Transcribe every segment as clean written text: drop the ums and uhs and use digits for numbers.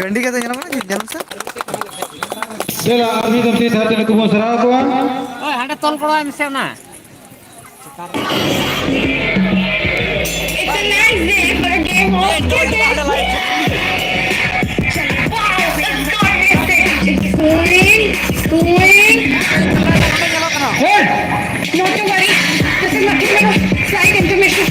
गंडी का जन्म है जन्म से चलो अभी तब से साथ में कुछ सराह को ओए हटा तोल पड़ा है मिसे ना It's a nice day for a game of cricket. It's going. Not to worry. This is nothing but a slight intermission.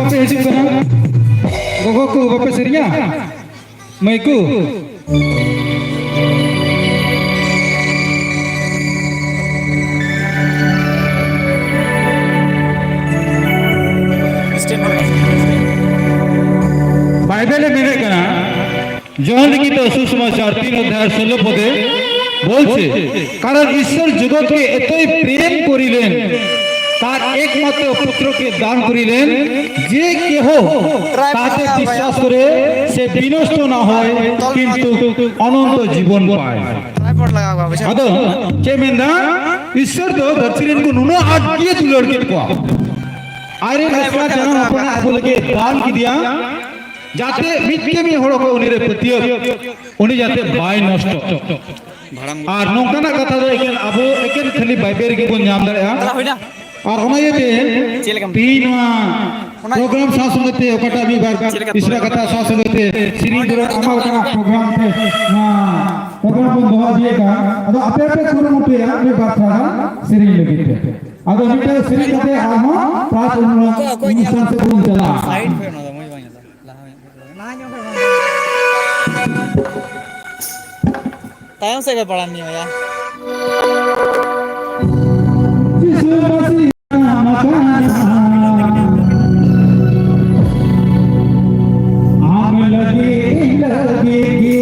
bapak hijau kana gogoku bapak serinya maiku Bible में मिले kana जौन लिखित सुसमाचार 3 अध्याय 16 पदे বলছে কারণ ঈশ্বর জগৎকে এতই প্রেম করিলেন তার একমাত্র পুত্রকে দান করিলেন যে কেহ তাতে বিশ্বাস করে সে বিনষ্ট না হয় কিন্তু অনন্ত জীবন পায় আদো চেমেন্দা ঈশ্বর তো धरती को नुनो आज्ञा तुलड़ के को आरे ऐसा जन्म अपने बोल के दान की दिया जाते मित्य में होड़ो को उन्हें प्रत्यो उन्हें जाते बाय नष्ट আর নৌকানা কথা দো একেন আবো একেন খালি বাইবেল গে বন নাম দাঁড়া আর ওনা ইয়েতে তিন program sa sungate okata mi bar isra kata sa sungate siri dura ama okana program te na program pun doha diye ka ado ape ape kuru mutu ya mi bar thara siri lagite ado mita siri kate ama pras অনুষ্ঠান se pun chala side pe na moi bang na nyo tayang se ke padan ni ya jisu masih makana लगे लगेगे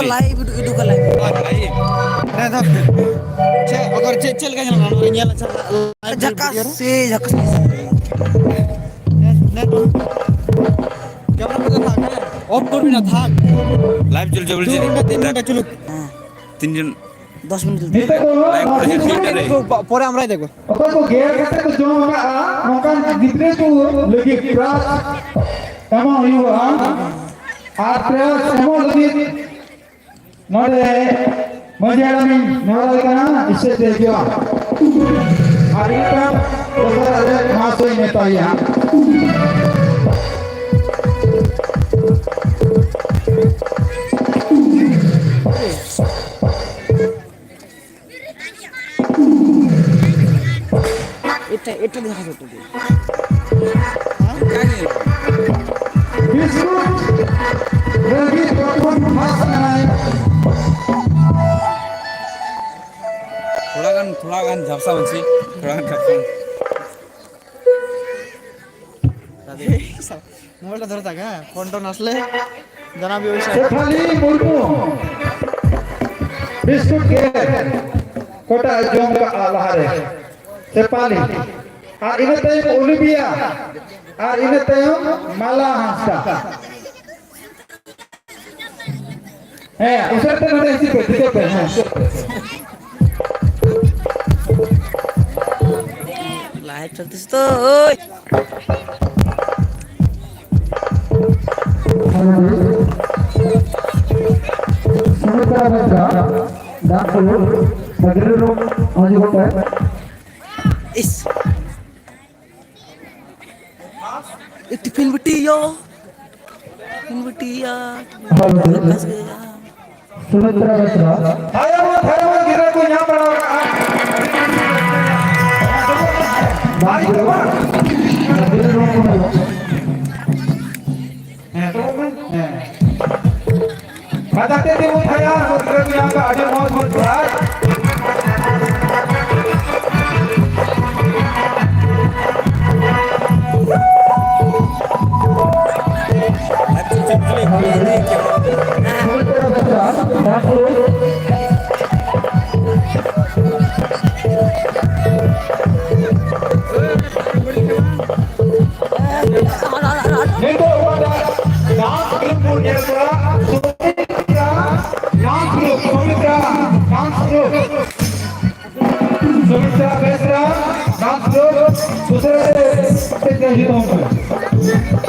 live itu kan live nah tak agar cecil kan yang orang nyala jakas sih jakas camera पे था क्या of कर भी ना था live चल चल जी 3 घंटा चलो 3 दिन 10 मिनट পরে আমরাই দেখব অকল কো গেয়ার কাতে কো জো মা নকান গিতরে কো লগে প্রাস এমন হইবা আর প্রাস এমন লগে নরে মজিয়ালামি নরা কানা ইসে দেখিও আর এটা ওরা মাসই নেতাইয়া দেখা যেত কাজে বিস্কুট রবি প্রথম ফার্স্ট নাই थोड़ा गान झपसा बंसी थोड़ा गान झपसा मोबाइलটা ধরে থাক হ্যাঁ ফোন টোন আসলে জানাবি ওই সাইড শেফালি মুর্মু বিস্কুট কে কোটা জম का লাহারে শেফালি আর ইনে তাই ওলিভিয়া আর ইনে তাই মালা হাসা হ্যাঁ উসাতে না দেখি তো ঠিক আছে হ্যাঁ লাইভ চলতেছে তো ওই সুমিত্রা বেসরা ডাকলো সদরের অজিবটা इस एक फिल्म बिटिया बस गया सुमित्रा बेसरा आया वो गिरा को यहां पड़ा भाई बाबा बताते थे वो था यार वो गिरा को यहां का आगे बहुत बहुत बड़ा सुमित्रा बेसरा डांस ग्रुप दूसरे प्रतियोगिताओं में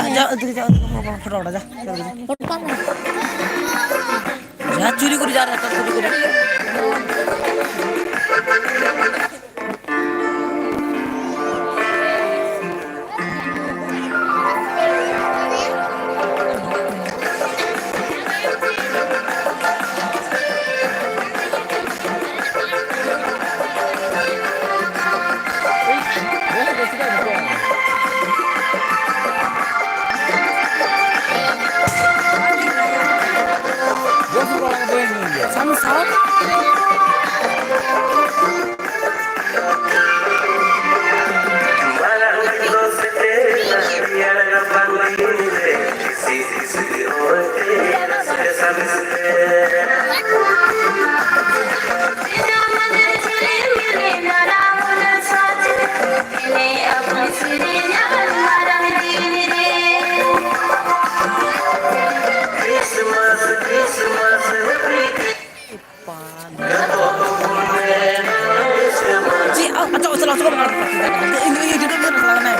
जा फटाफट जा जा चोरी करी जा रहा चोरी करी Ji, acok salah suka banget. Ini dia kan salah nih.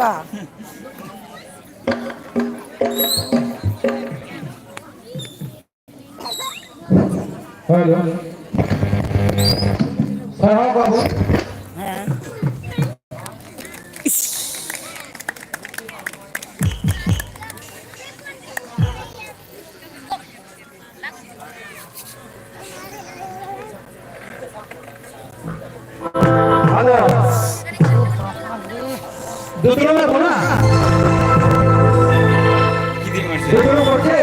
Kak. Halo. Saya Babu. দুটো বোনা দুটো করছে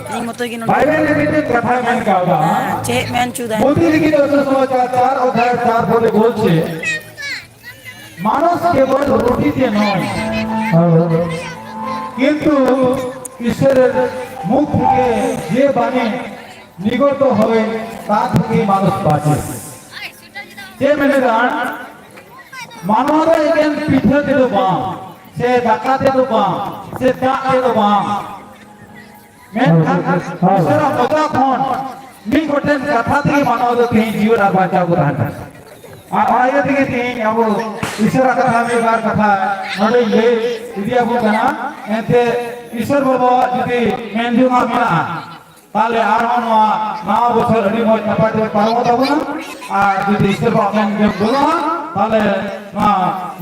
Ini motor gini. বাইবেল লিখিত কথা মেন কাওদা Cek men cudan. মোদি লিখিত সুসমাচার 4 অধ্যায় 4 পদে বলছে মানুষ কেবল রুটি দিয়ে নয় কিন্তু ঈশ্বরের মুখ থেকে যে বাণী নিগত হবে তা থেকে মানুষ বাঁচে যে মেনে গান মানব এখান পিঠে তো বাম সে ডাকাতে তো বাম সে ডাকে তো বাম মেন ঈশ্বর মজা খন নি গোটেন কথা থেকে মানব থেকে জীবন আর বাঁচা উদাহরণ আর আগে থেকে তিন আবু ঈশ্বর কথা মেবার কথা নদে লে ইদিয়া বুকানা এতে ঈশ্বর বাবা যদি মেনজুমা মেলা তাহলে আর না বছর আদি মজ নাপাতে পারবো তবে না আর যদি ঈশ্বর বাবা মেনজুম বলো তাহলে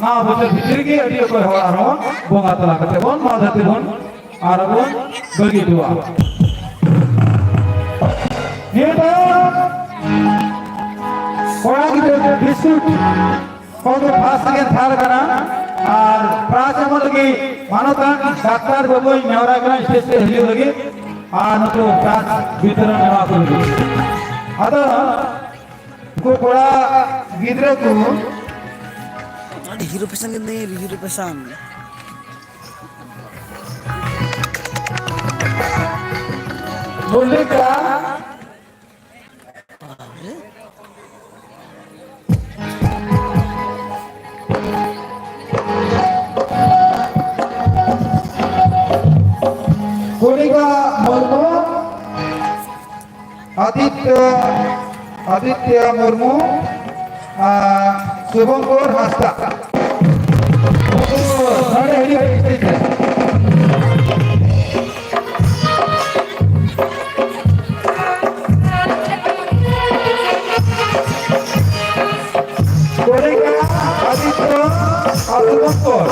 না বছর ভিতরে গিয়ে আদি কই হওয়ার আর বঙ্গা তলা করতে বন মাধাতে বন আর বন গগি দুয়া নিয়ে কোড়া কি বিস্কুট কত ফার্স্ট সেকেন্ড থার্ড কানা আর প্রাচ আমল লাগি মানতা ডাক্তার বাবুই নেওরা গনা স্টেজ হেলি লাগি আর নতো প্রাচ বিতরণ নেওয়া করবি আদা কোড়া গিদ্রে কো Ada hero pesan gini, hero pesan. বললে কা কলিকা মুর্মু আদিত্য মুর্মু শুভঙ্কর হাসদা কলিকা আদিত্য আর শুভঙ্কর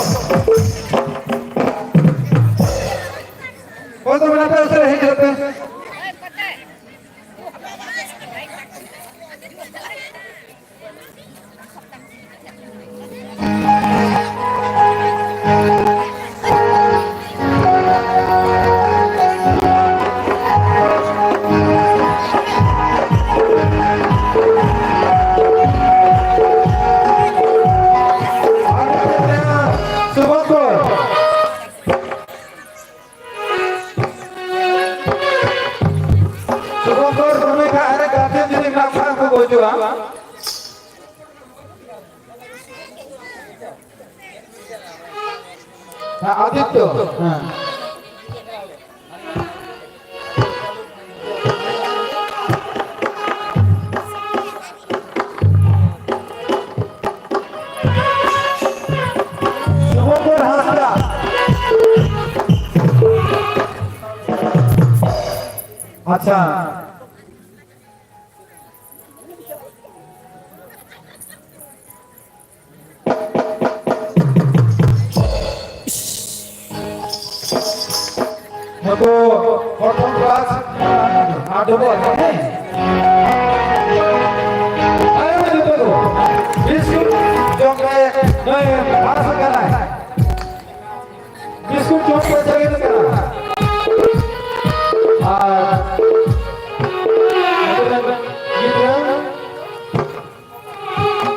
কত বেলাতে আছে হে যেতে শুভঙ্কর শুভঙ্কর তুমি কারে গাতে যদি না খাবো বুঝুয়া হ্যাঁ আদিত্য হ্যাঁ শুভঙ্কর হাসদা আচ্ছা মতো প্রথম ক্লাস আটবো হ্যাঁ আরে मैं देखो बिस्कुट जो मैं बाहर से कर रहा है बिस्कुट जो को जगह से कर रहा है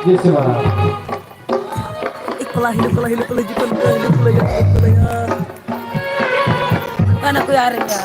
ये से बना Ikulah jukan. Kan aku yarin ya.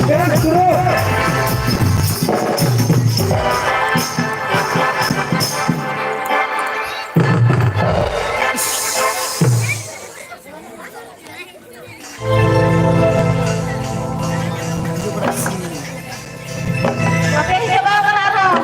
Gerak suruh. Oke, coba menarung.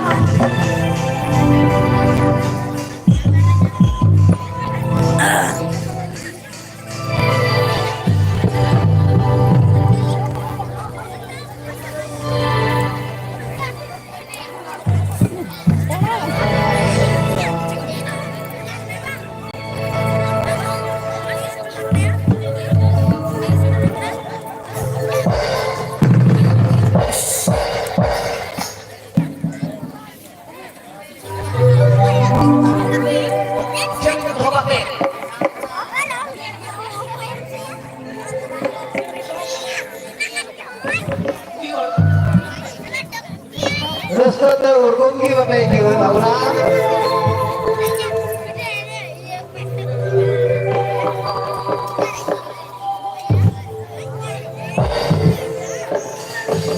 Restante urgungi bapak ibu bapak.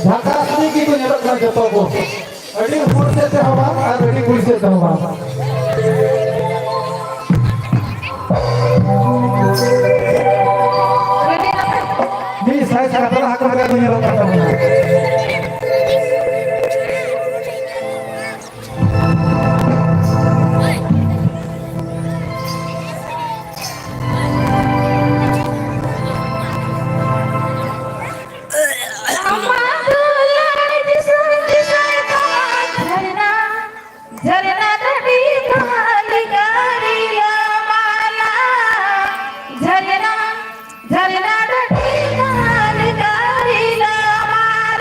Jaka tinggi ko nyerok na joto ko. Adi kurse se hawa, adi kurse se hawa. Ni saya kata aku agak menyerok kata mana. झरना नदी काली गाड़िया माला झरना झरना नदी काली गाड़िया माला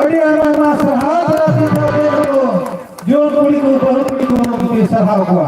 ᱟᱹᱰᱤ ᱟᱭᱢᱟ ᱥᱟᱨᱦᱟᱣ ᱫᱟᱨᱟᱭ ᱛᱮ ᱡᱩᱣᱟᱹᱱ ᱠᱩᱲᱤ ᱠᱚ ᱵᱟᱹᱦᱩ ᱠᱩᱲᱤ ᱠᱚ ᱥᱟᱨᱦᱟᱣ ᱠᱚᱣᱟ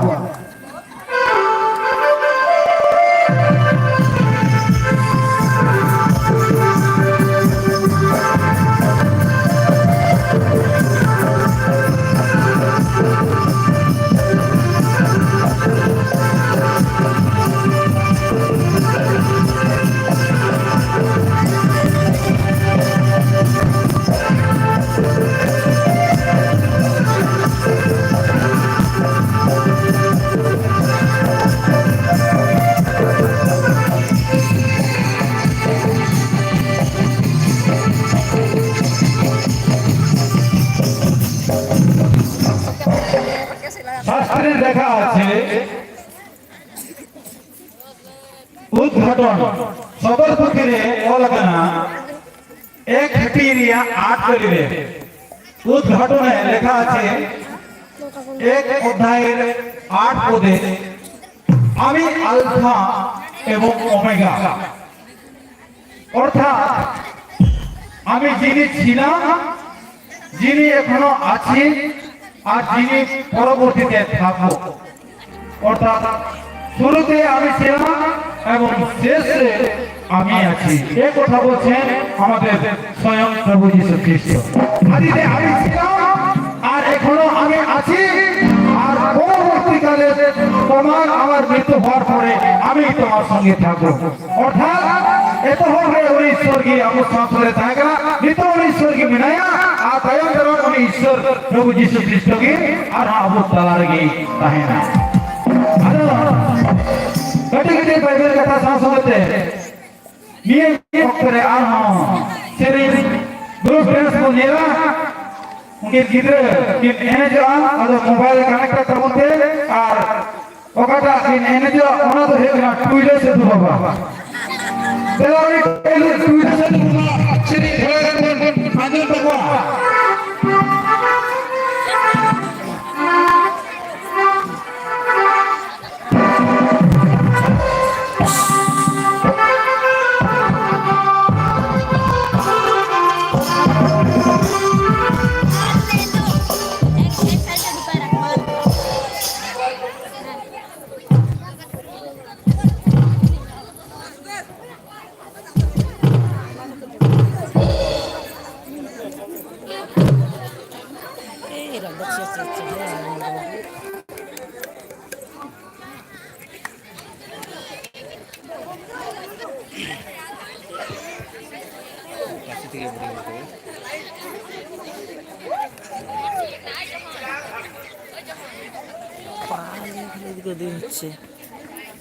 শাস্ত্রে দেখা আছে উদ্ঘাটন সদর পক্ষে অলগনা এক হেটিরিয়া 8 করিবে উদ্ঘাটনে লেখা আছে এক অধ্যায়ের 8 পদে আমি আলফা এবং ওমেগা অর্থাৎ আমি যিনি ছিলাম যিনি এখনো আছি আর যিনি পরবর্তীতে থাকবো অর্থাৎ শুরুতে আমি ছিলাম এবং শেষে আমি আছি এই কথা বলছেন আমাদের স্বয়ং প্রভু যীশু খ্রিস্ট আদিতে আমি ছিলাম আর এখনো আমি আছি আর পরবর্তীকালে তোমার আমার মৃত্যু হওয়ার পরে আমি তোমার সঙ্গে থাকবো অর্থাৎ এত হবে ওই ईश्वर की हम सांस ले जाएगा नहीं तो ईश्वर की मिनाया आ तयम दरबार में ईश्वर प्रभु यीशु ख्रिस्ट की और हम तलार की ताहेना अरे कटे बाइबल कथा सांस होते ये करे आ हम सेरे ग्रुप फ्रेंड्स को नेला उनके गिद्रे कि एने जो अदो मोबाइल कनेक्ट करते और ओकाटा कि एने जो ओना तो है ना ट्विटर से तो बाबा Belari telu tulisan bunga sini heran anjir bakwa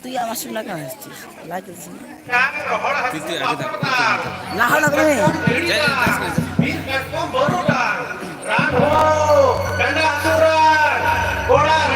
তুই আমার সঙ্গে লাগা আসছিস লাগতেছিস না হলো করে Baba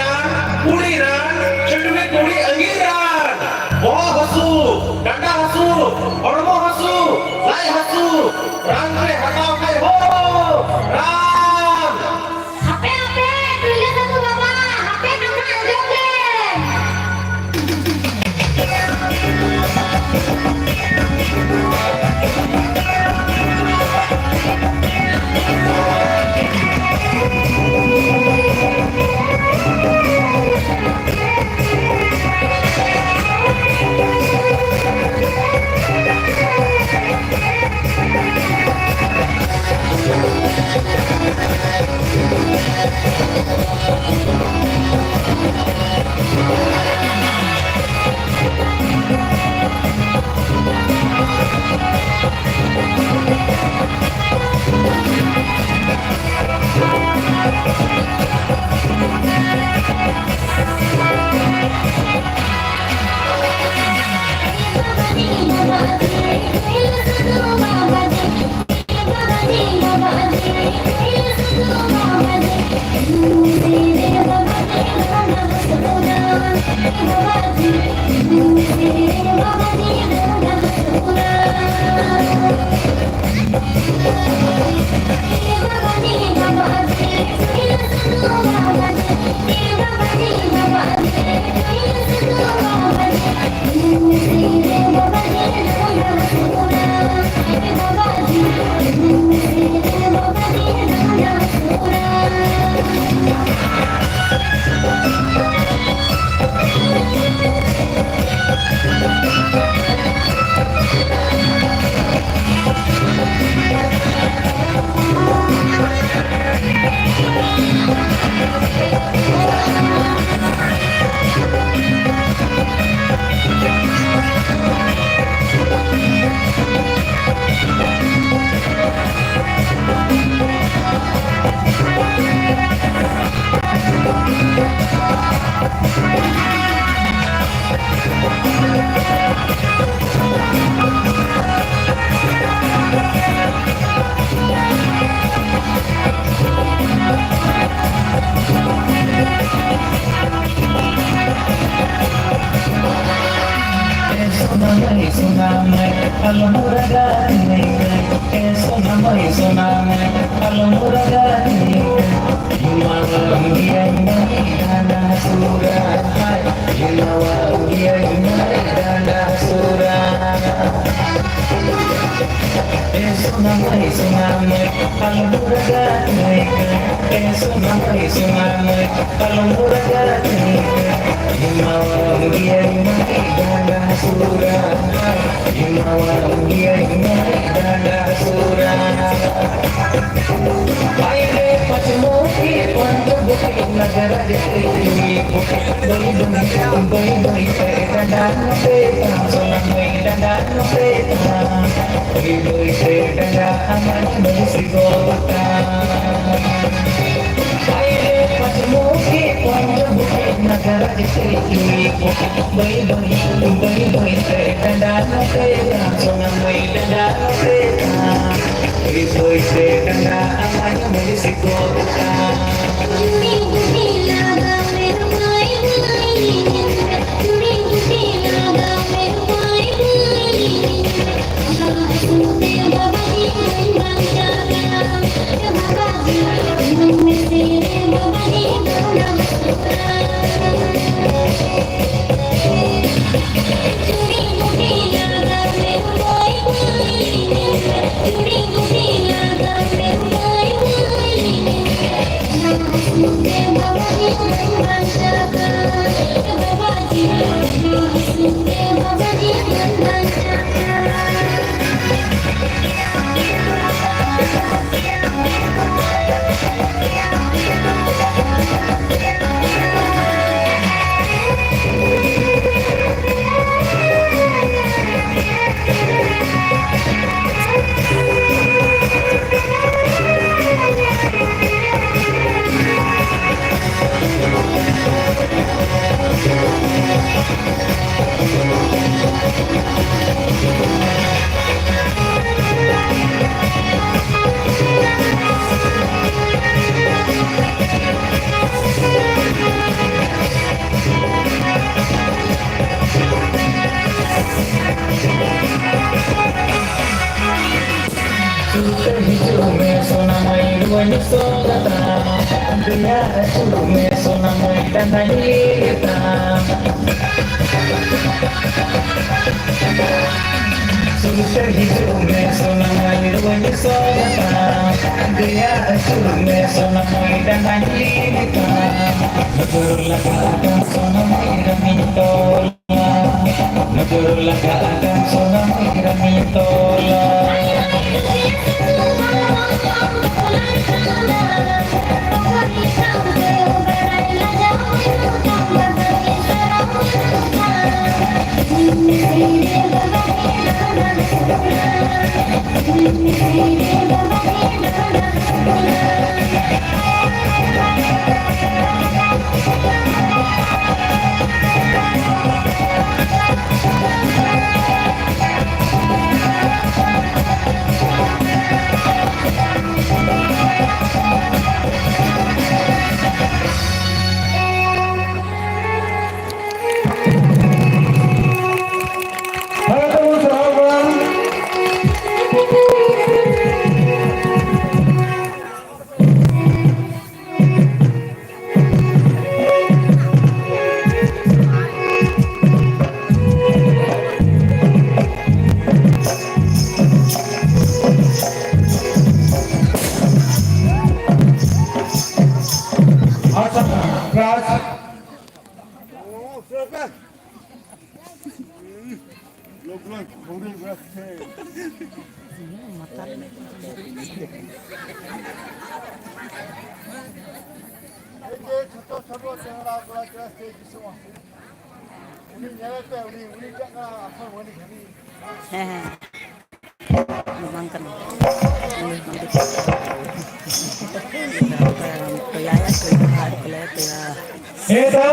Itu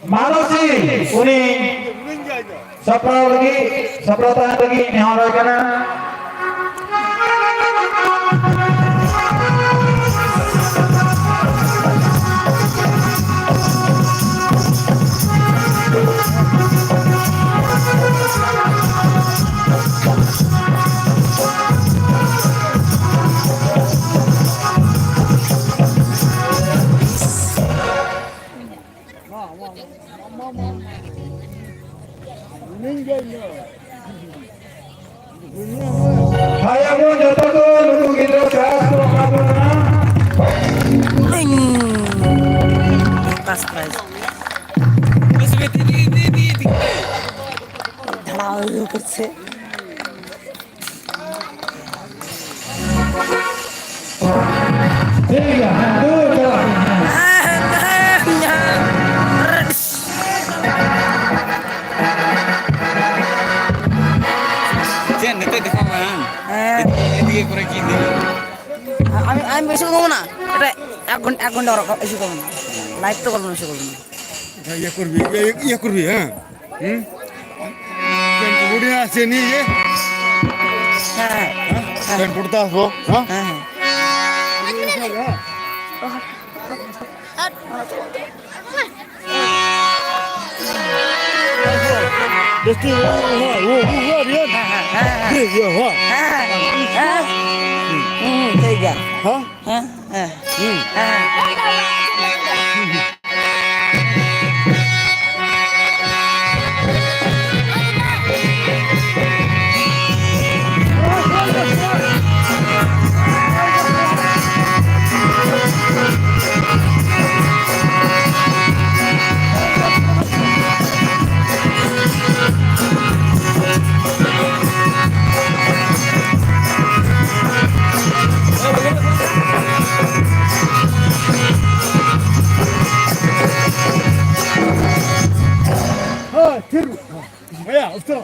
manusia uni saprau lagi saprau tahan lagi ni orang kana jatuh ko nunggu gitu keras ko mabuna. Kas prize. ধারাও করছে Tiga, dua, Jen, nanti di sana. Ini kurang gini. আমি বেশি করবো না এটা এক ঘন্টা ওরা বেশি করবো না লাইভ তো করবো না বেশি করবো না ইয়ে করবি হ্যাঁ বুড়ি আছে নিয়ে হ্যাঁ প্যান্ট পড়তে আসবো হ্যাঁ হ্যাঁ হ্যাঁ দেখতে ঠিক আছে হ্যাঁ হ্যাঁ হ্যাঁ হ্যাঁ ভাইয়া উঠো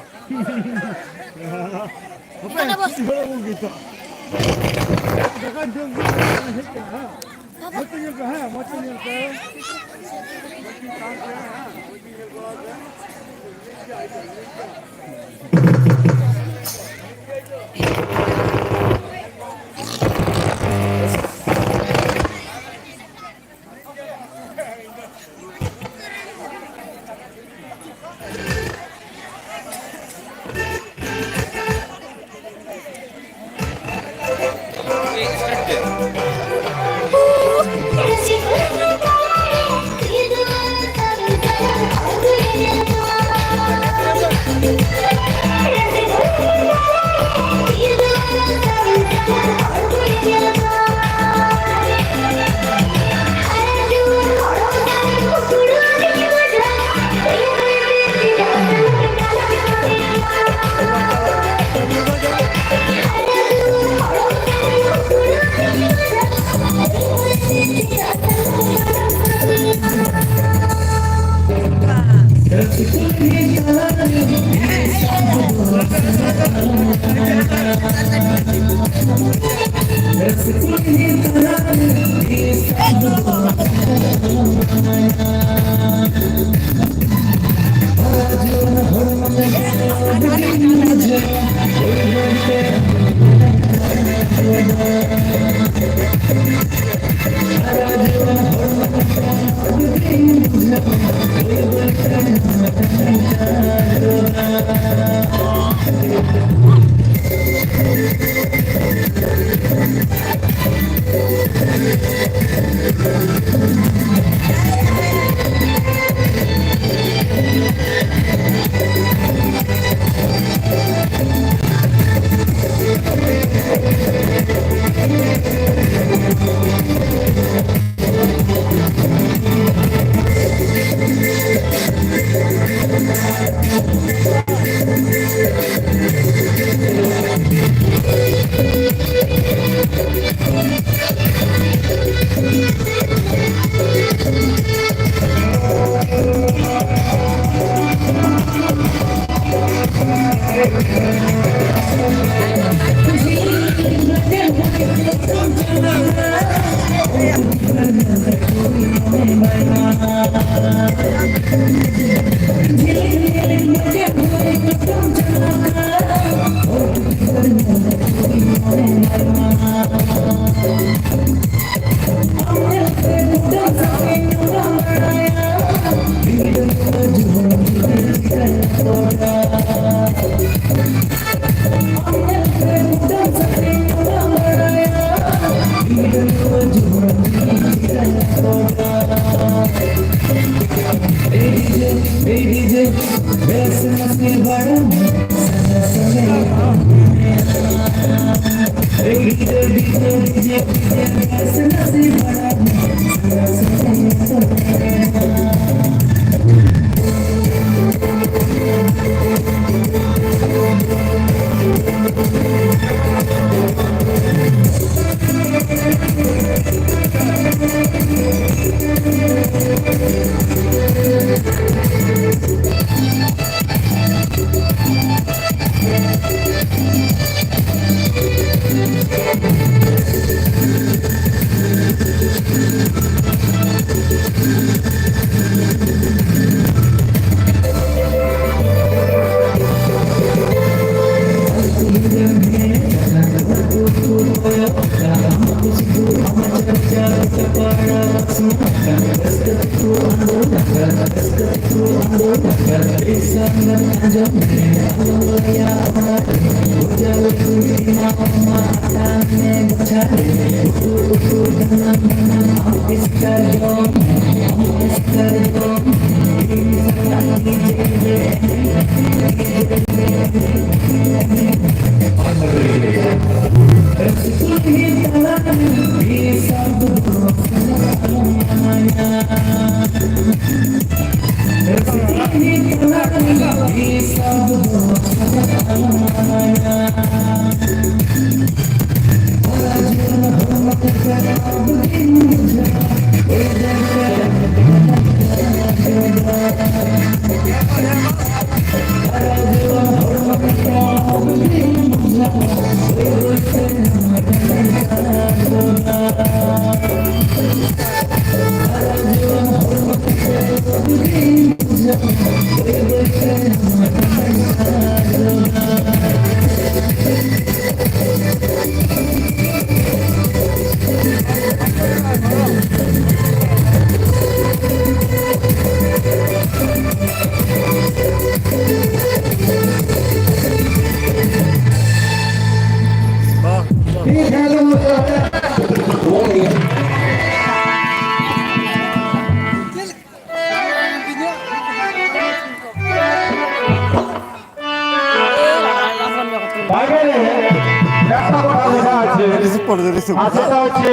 সেটা হচ্ছে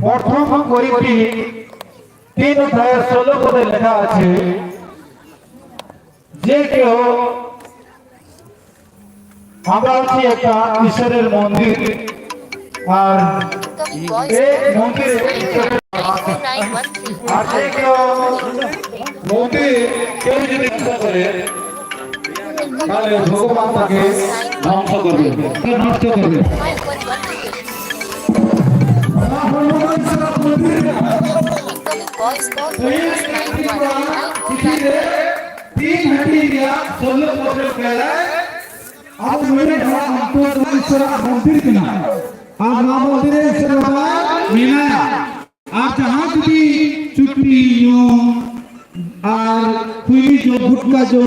প্রথম করিটি 3 অধ্যায়ের 16 পদে লেখা আছে যে কেউ আমরা হচ্ছে একটা ঈশ্বরের মন্দির আর এই মন্দিরে আর যে কেউ মন্দিরে কেউ যদি ইচ্ছা করে তাহলে ভগবান তাকে ধ্বংস করবে নষ্ট করবে আর जहाँ भी चुटकी जो और कुली जो गुटका जो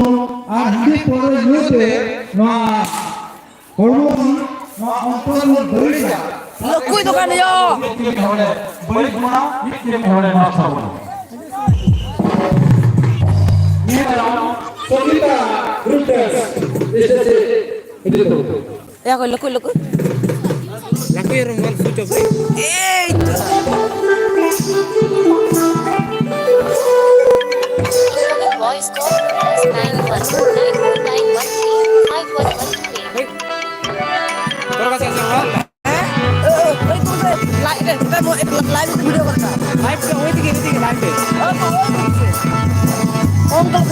और हिंदी पढ़े होते ना hormon ना अंतर में बढ़ गया कोई दुकान है यो बड़ी गुना इसके में होने ना सब ये ना सोलिता रूटर्स जैसे इधर तो ya ko loko Laki rumah sudah beli. Voice call +9191913511. Terus kasih sewa. Live kita mau live video करना Live का वही दिखे live पे. on कर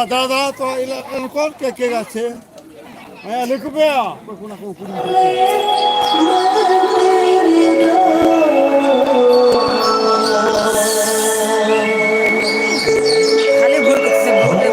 দাদা তো এলাকার কোন কে গেছে হ্যাঁ লিখবে কোন কোন খালি ভুল করতেছে ভুল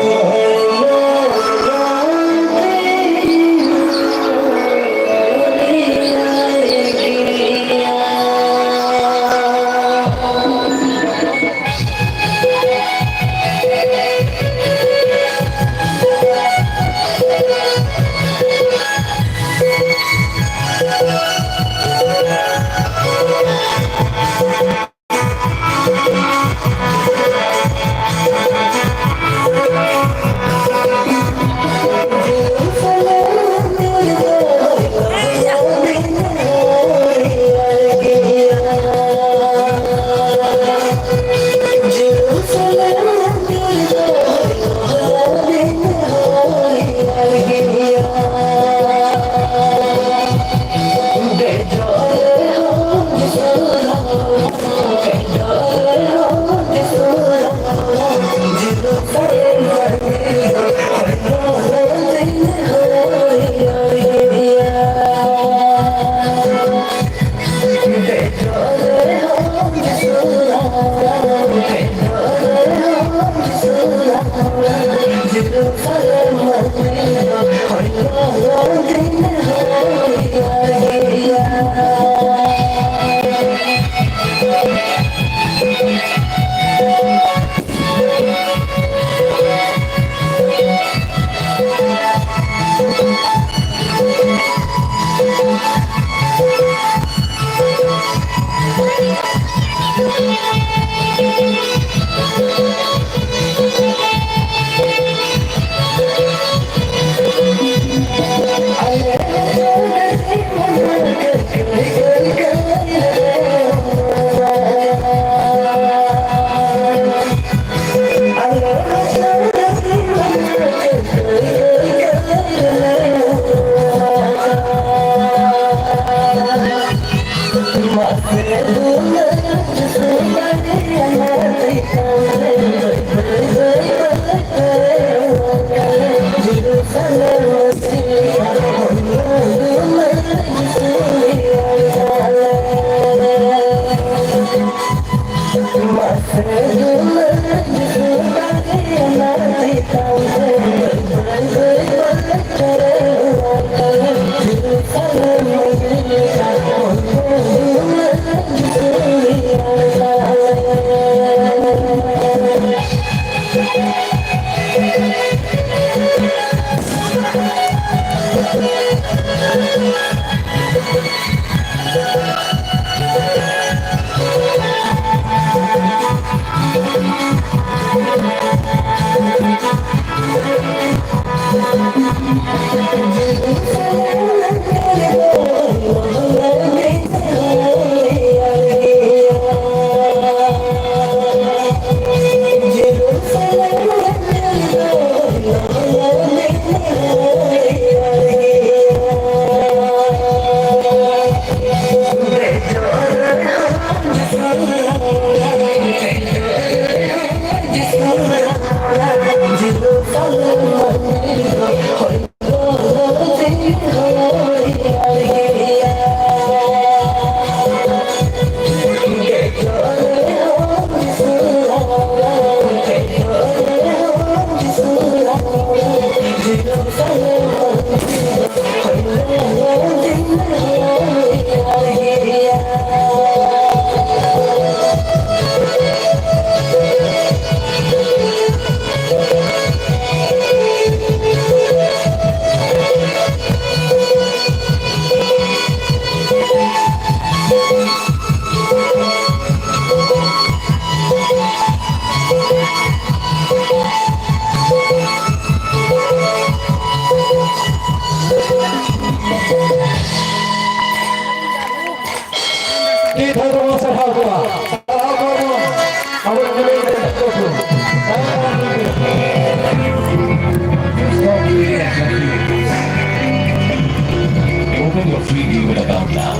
Open your free demat account now.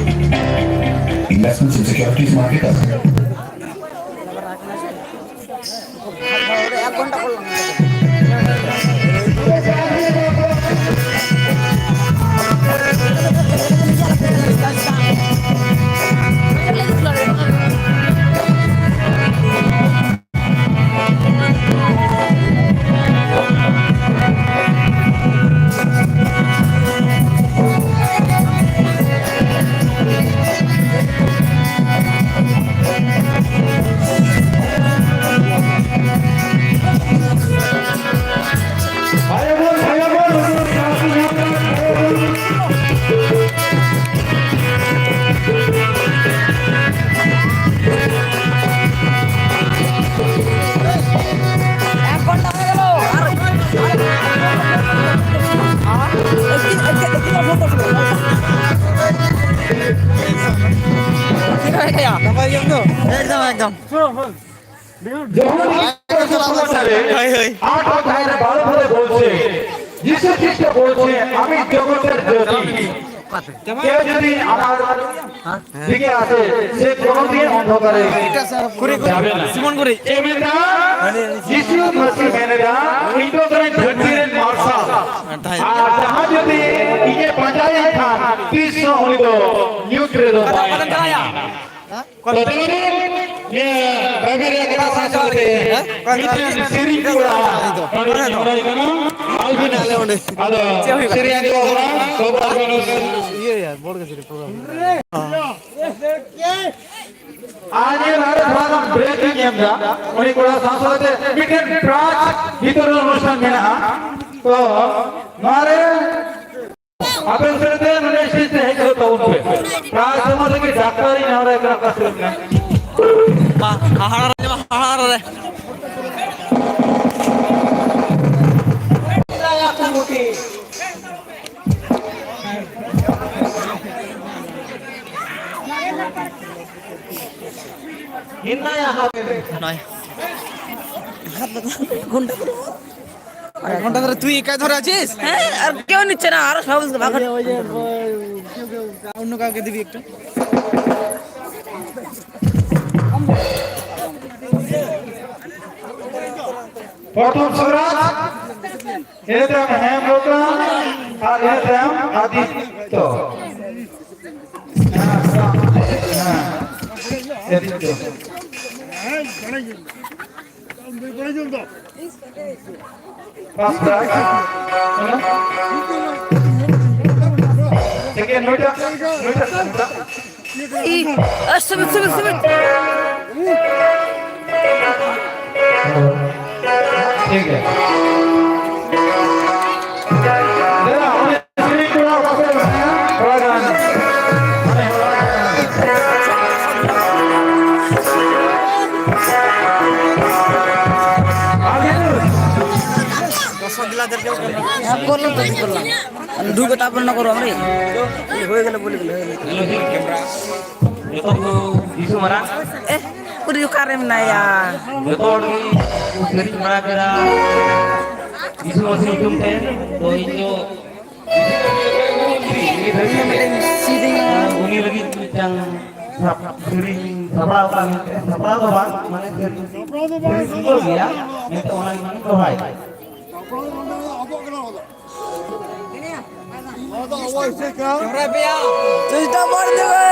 Investments in securities market are এক ঘন্টা করলাম একদম একদম যখন হই হই 8 অধ্যায়ের 12 পদে বলছে যীশু খ্রিস্ট বলছে আমি জগতের জ্যোতি কেউ যদি আমার দিকে আসে সে কোনোদিন অন্ধকারে যাবে না সিমন করে एमेदा यीशु मसीह मेनेदा इनको करें धरती रे मार्सा আর जहां যদি ইয়ে বাজায় খান কৃষ্ণ হইল নিউট্রে দো ये बगैर का साथे सिरी पूरा ಅದು ಸಿರಿ ಅಂತ आज ये हमारे थोड़ा ब्रेकिंग गेम था उन्हें कोड़ा सांसों से बिटेन प्राच भीतर अनुष्ठान में ना तो हमारे अपन करते हैं उन्हें इसी से है तो उनपे प्राच समझ के डॉक्टर ही ना रहे करना कसरत में হাড়ারে নয় ঘন্টা ধরে তুই একাই ধরে আছিস আর কেউ নিচ্ছে না আরো সব অন্য কাউকে দিবি একটু प्रथम सूरज एतम हेम लोका और एतम आदित्य ठीक है जरा उन्हें श्री पूरा वापस बनाया थोड़ा गाना করলাম তো করলাম ঢুকে তারপর না করো আমি হয়ে গেলে বলে গেলে ক্যামেরা যত ইসু মারা পুরি কারেম না यार যত উসরি মারা করা ইসু মসি তুমতে তো ইনো uni lagi yang sering sabra to ba mane sering ya minta orang mana to hai চেষ্টা করে দেবে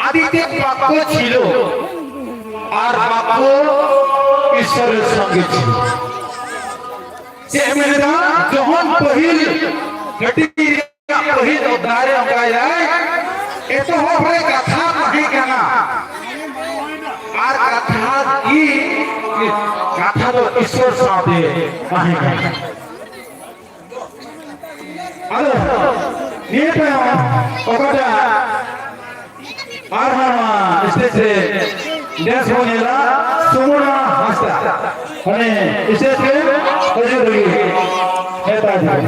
আদিতে বাক্য ছিল আর বাক্য ঈশ্বরের সঙ্গে ছিল। যখন पहिल उद्धार এত হবে কথা नहीं कहना আর কথা কি কথা তো ঈশ্বর সাথে नहीं कहना। আলো নিয়ে তো ওটা আর স্টেজে ড্যান্স বনেলা সুমনা হাসতা মানে স্টেজে হজুর হই এটা যায়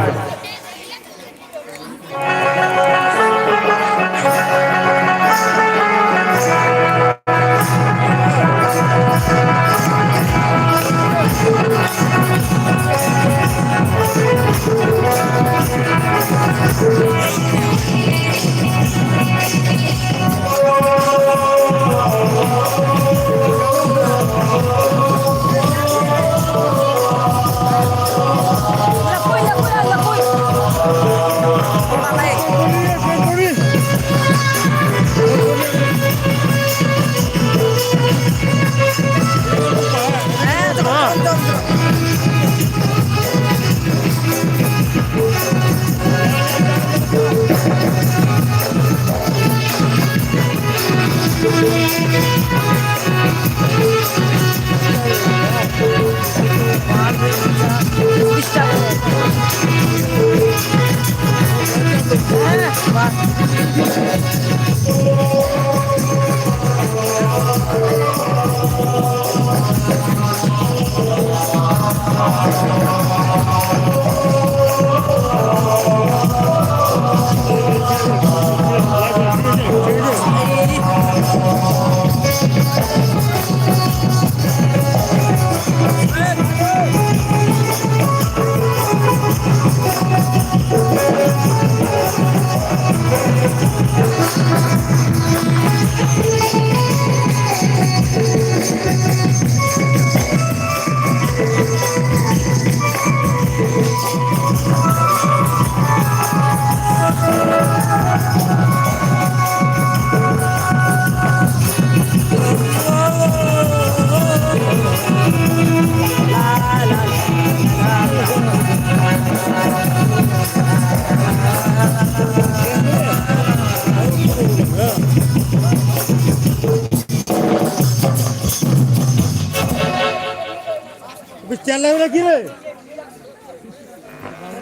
লাগবে কি রে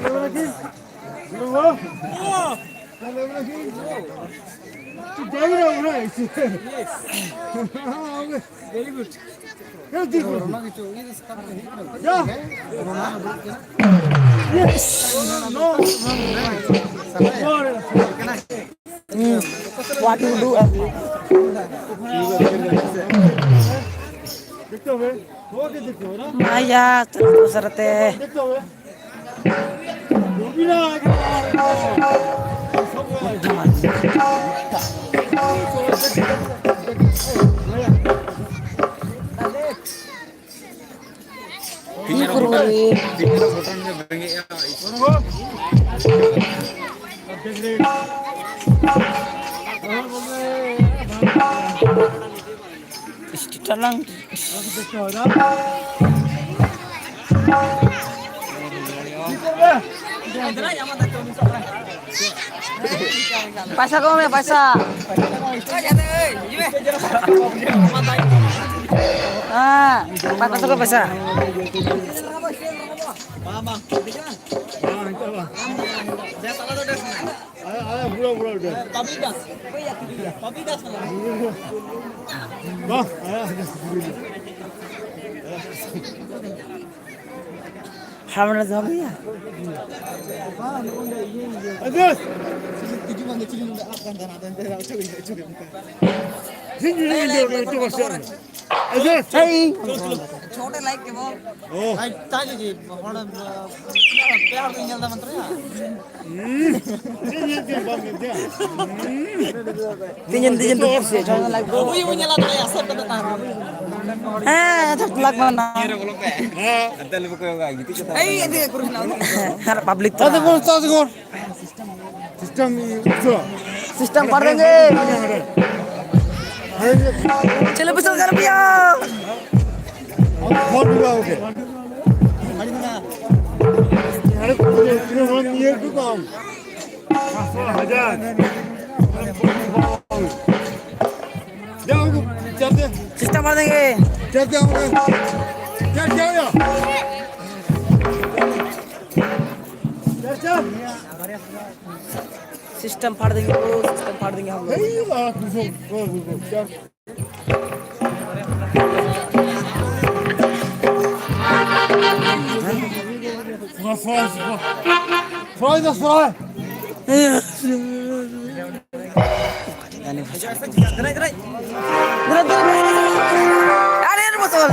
লাগবে কি বলো লাগবে কি তুই যাবি না ওরা very good What to do? দেখতে হবে ওকে দেখতে হবে না Maya, terus serte. দেখতে হবে Raveena Ini kururi. Talang. Paisa kau me paisa. Ah, paisa kau paisa. বুড়ো বুড়ো বাহ Hamra jamu ya. Aziz Hey. छोटे लाइक के बोल. लाइक ताजे जी बड़ा प्यार नहीं चलता मंत्र यार Tinjan tu kursi. छोटे लाइक. वही वो nyala तो यार सब पता है Tak laik mana? dia kurus lah Harap public tu. তাজগর সিস্টেম Sistem par देंगे. चलो besar कर पिया. ফোন দিবা ওকে আরে পুরো ফোন নিয়ে একটু কম 5000 দাও চাপ দে Sistem par देंगे. চাপ দে আমাকে চাপ যাও না চাপ Sistem par देंगे. Sistem par देंगे हम लोग. এই বাত বুঝো চাপ Fry das fry. Ada betul.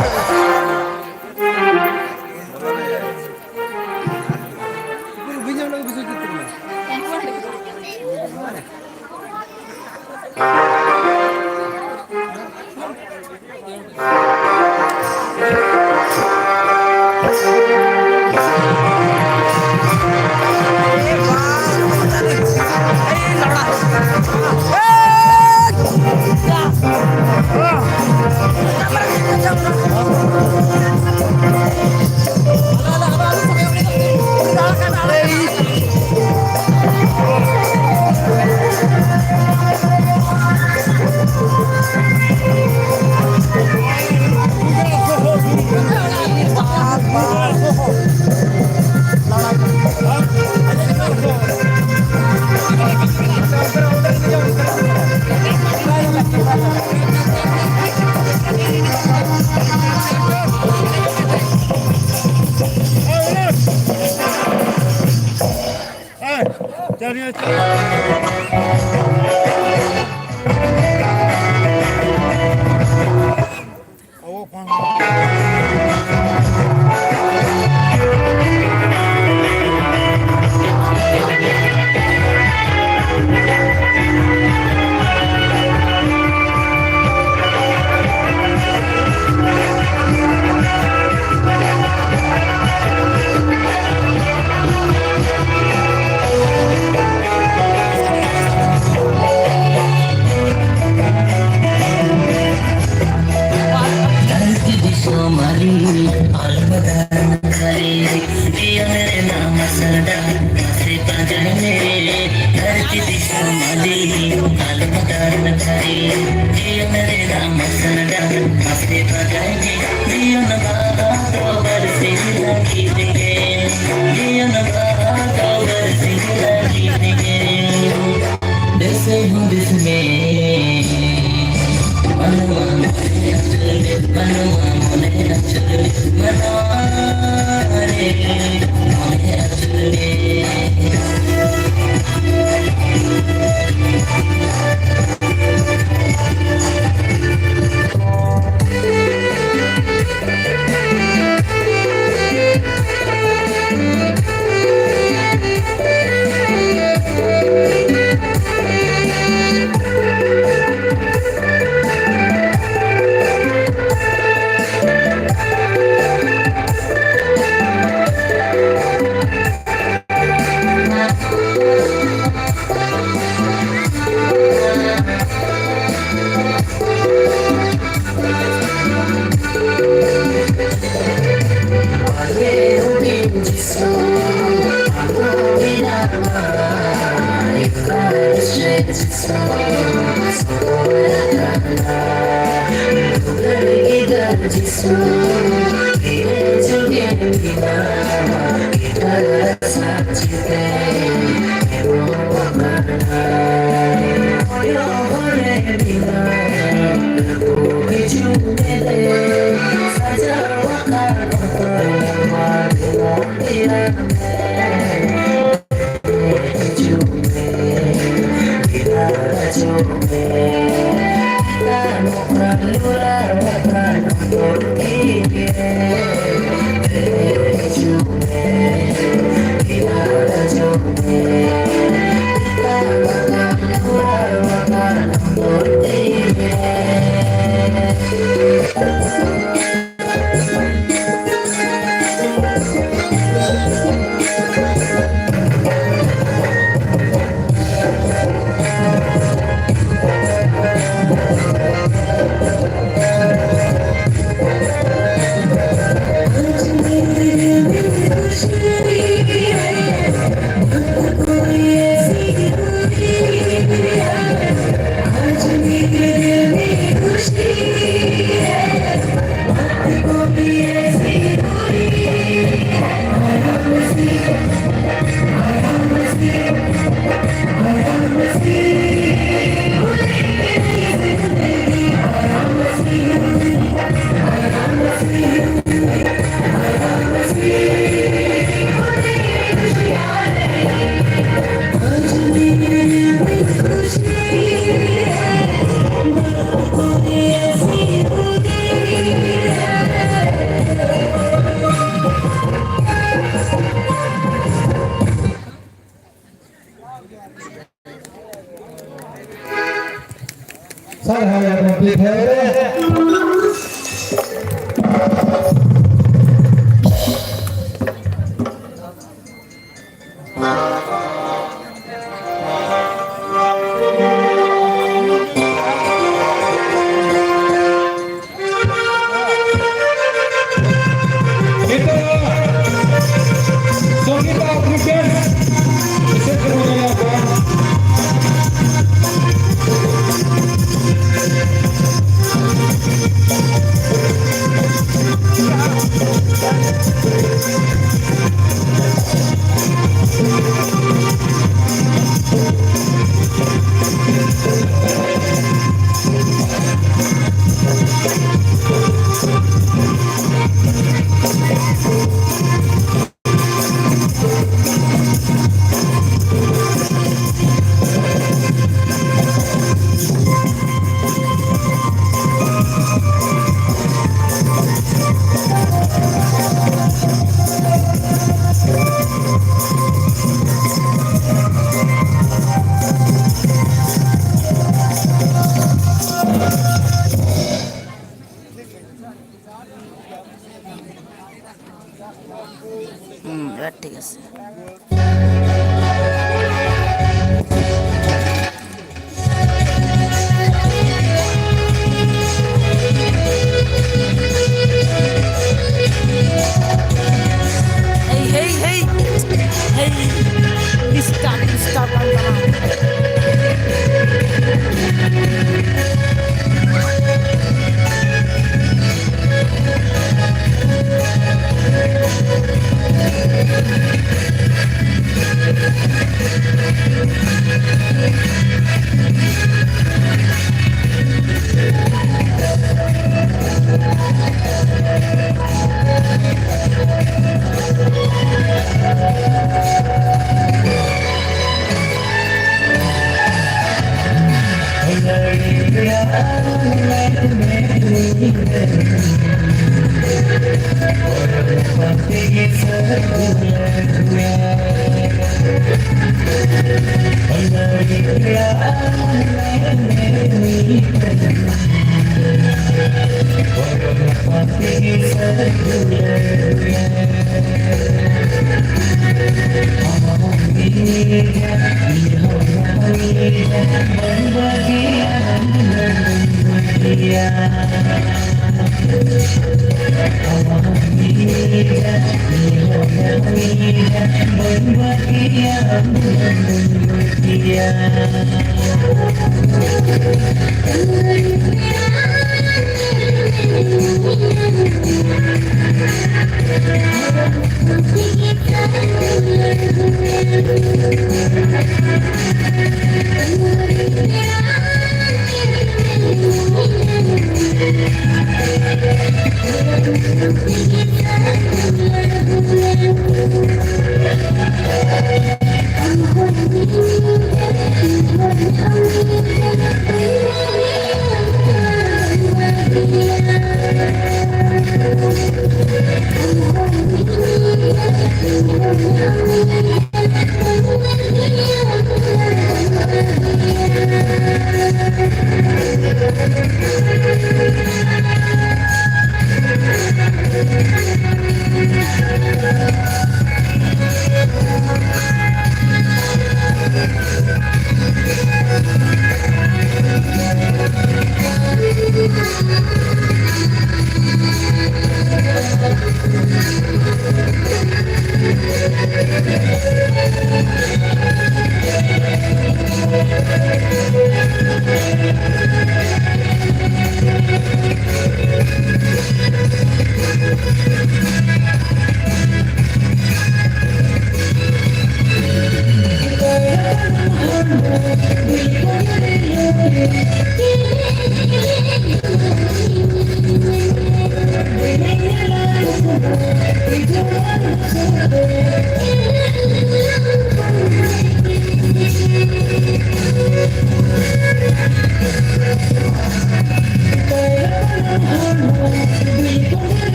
Masih pakai dia nak bawa terus Saya yang komplit ঠিক আছে। Iya.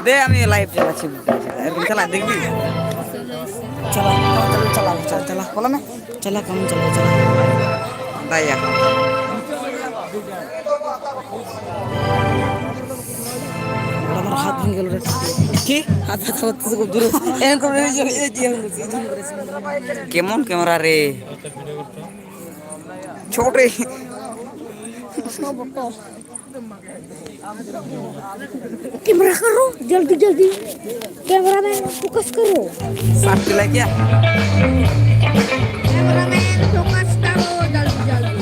দে আমি লাইভ চালাচ্ছি এরকম চালা দেখবি চালা চালা চালা চালা বলো না চালা কেমন চালা চালা তাই আমার হাত এখন গেল রে কি হাত হাত করতেছে খুব দূরে এখন করে এই যে কেমন ক্যামেরা রে ছোট রে कैमरा करो जल्दी जल्दी कैमरा मैन फोकस करो साफ दिला क्या कैमरा मैन फोकस करो जल्दी जल्दी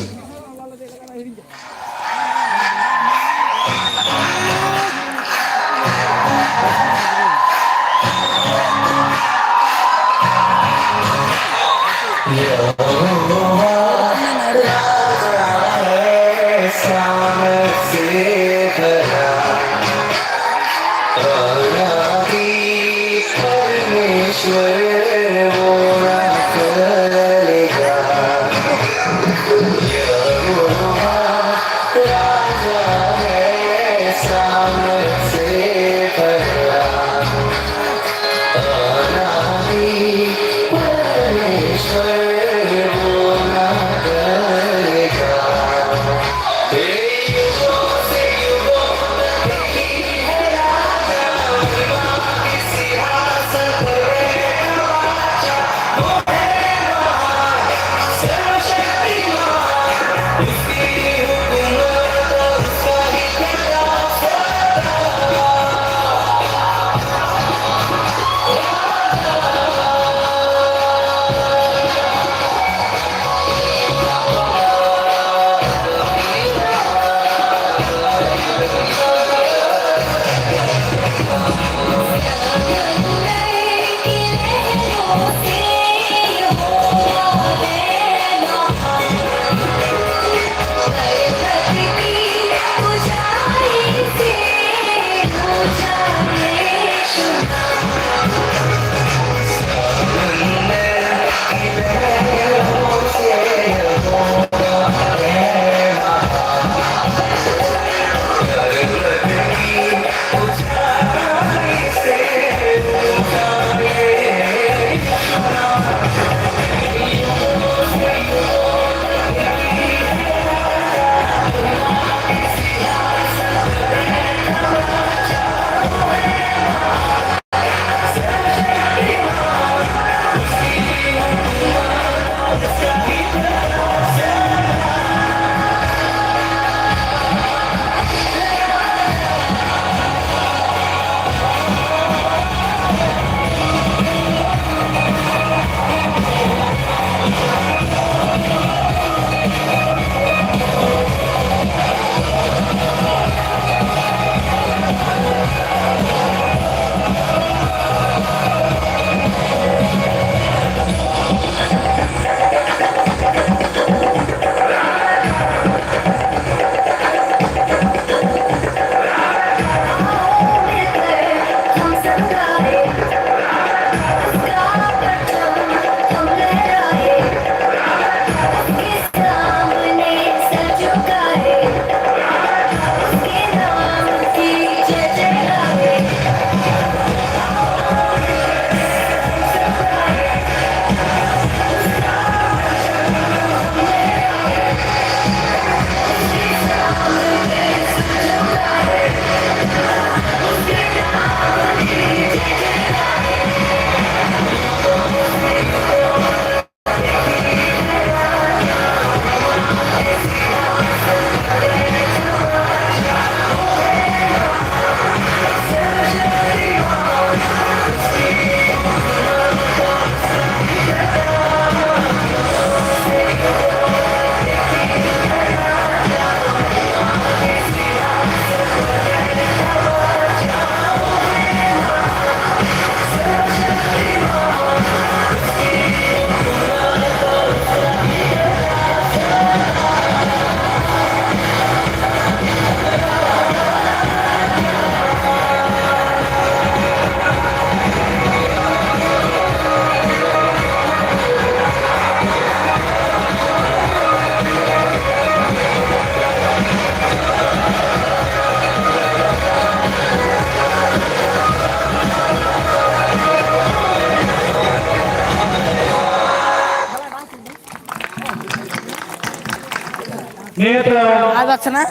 আজ আছে না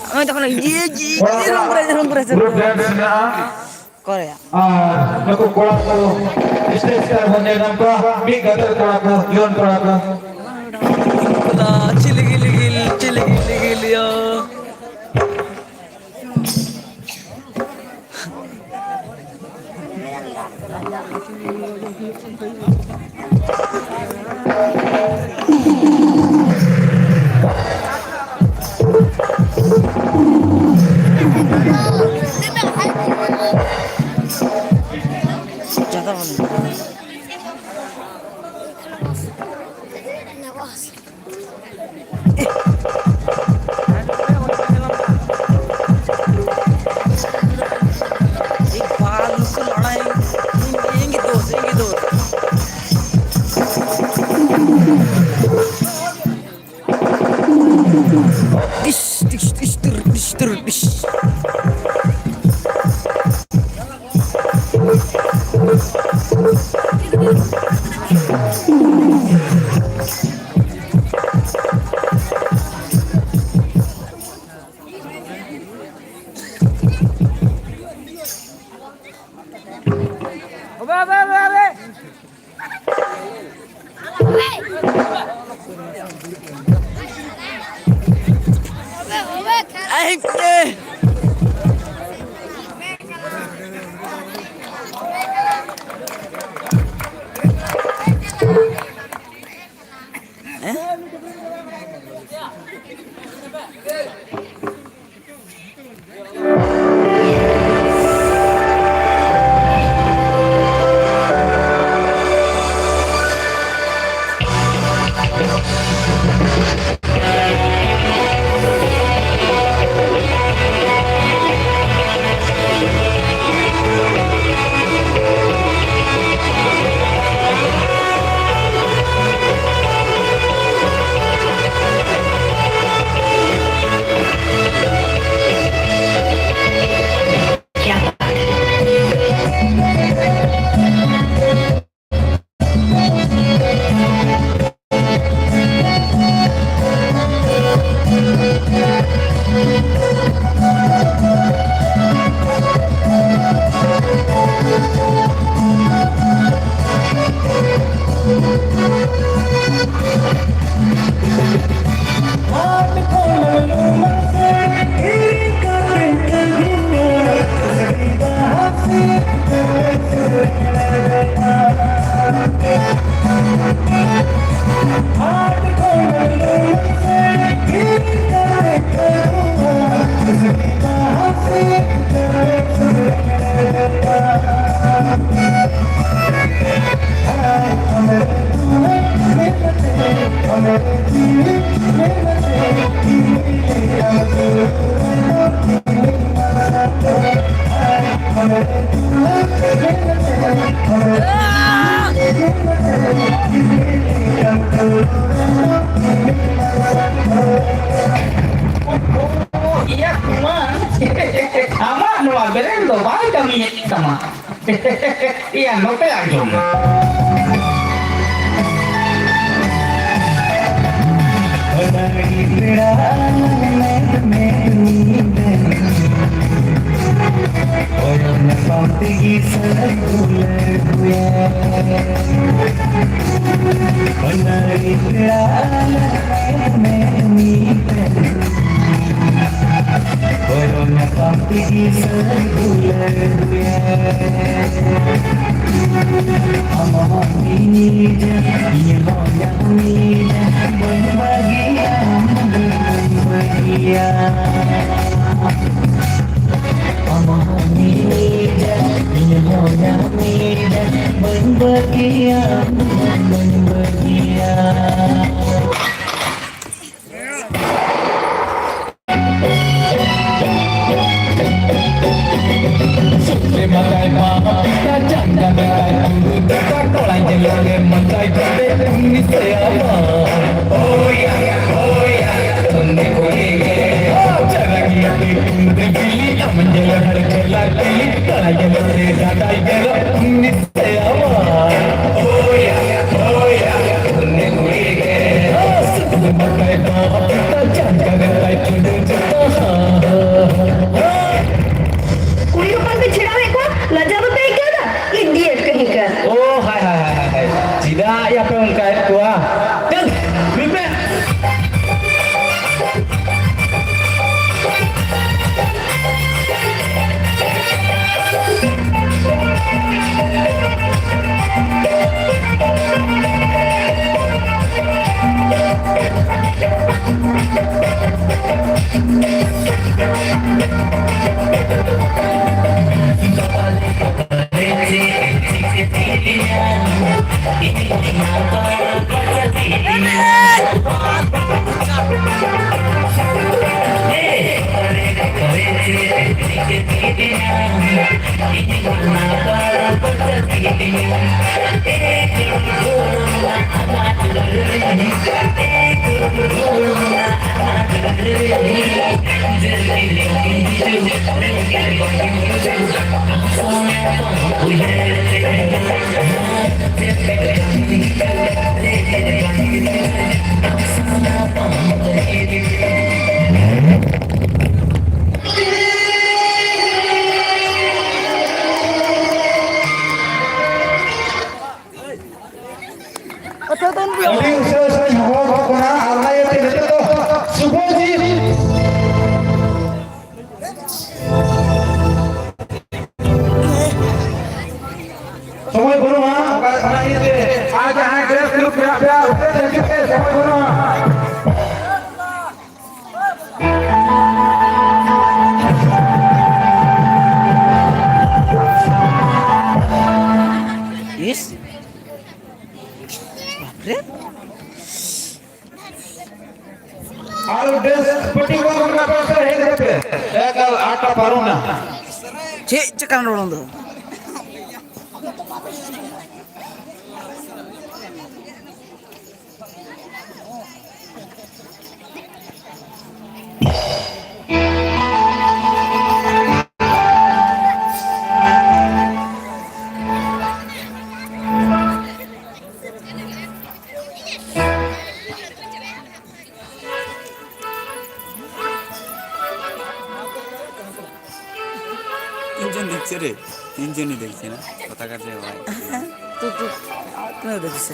Ang ito ko lang, jerong beres. Grup dance menaan Korea. Naku kola ko stage ka bande nampa mi gatar kola ko yon kola ko Ciligil yo. Jatuh kan? Dish. Iya, cuma ama nual beren lo, baik kami sama. Iya, no peang dong. Jangan Audi usai-usai hawa kona alay ate dito Subhajit সময় বলো মা বানাইতে আজ হ্যাঁ grace look প্যারা উঠে দেখতে সময় বলো মা Yes. আর ড্রেস পটি को उनका पैसा है देखते एक आटा पारो ना Cek kan orang tuh. তিনজন দেখছে রে, তিনজনই দেখছে না কথা কাটছে ভাই। Tuh udah bisa.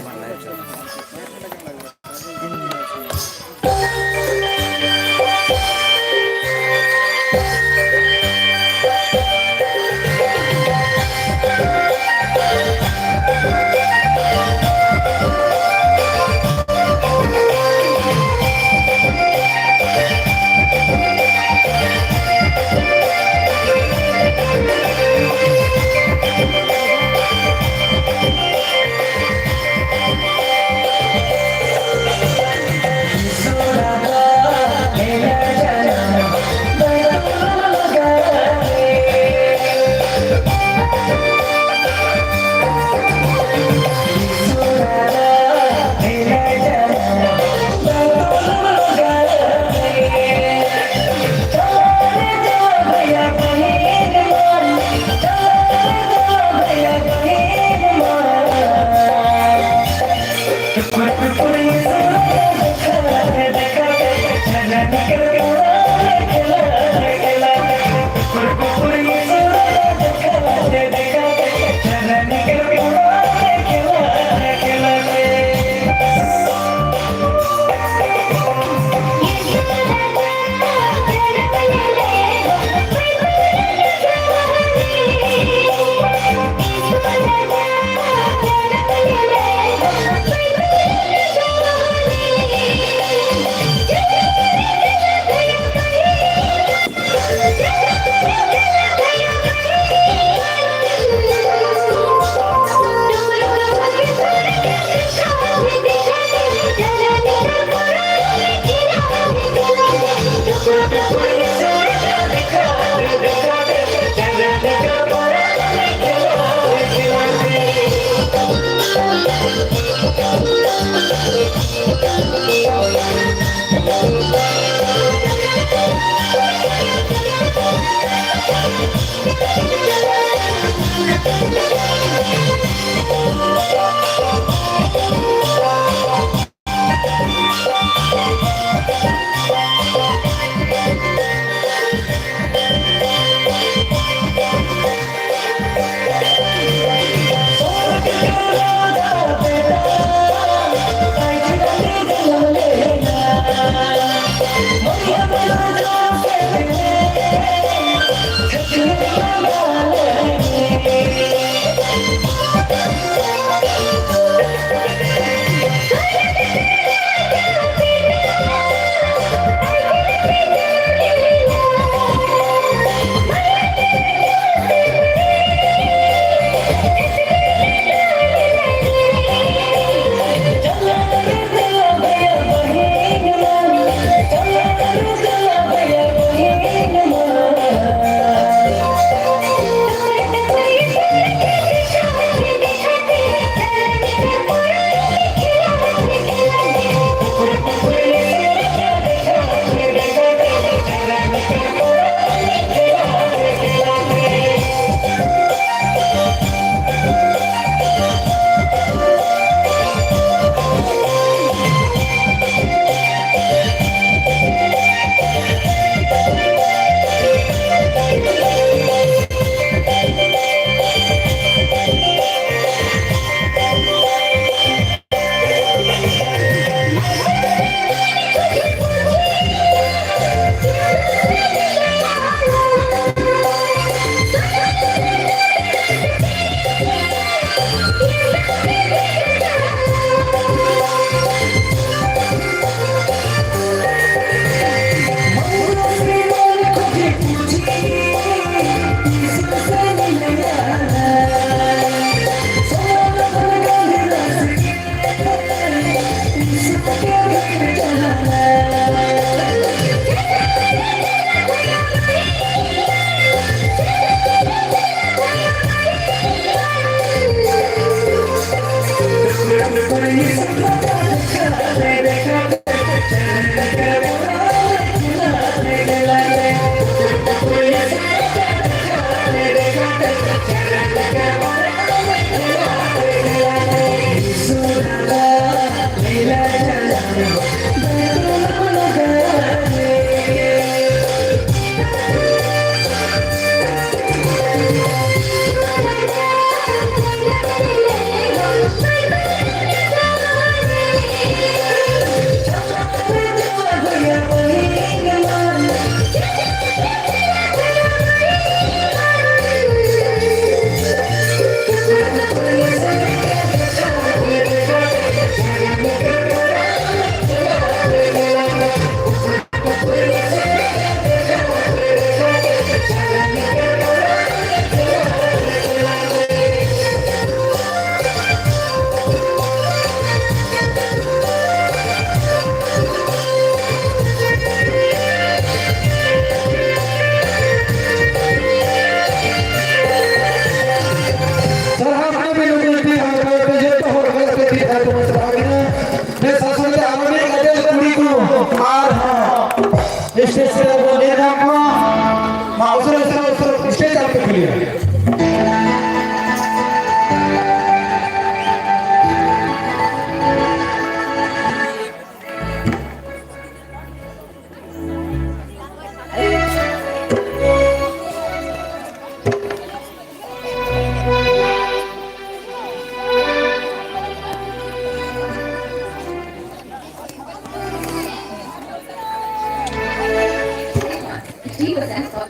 Wah,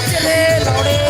cile, lore.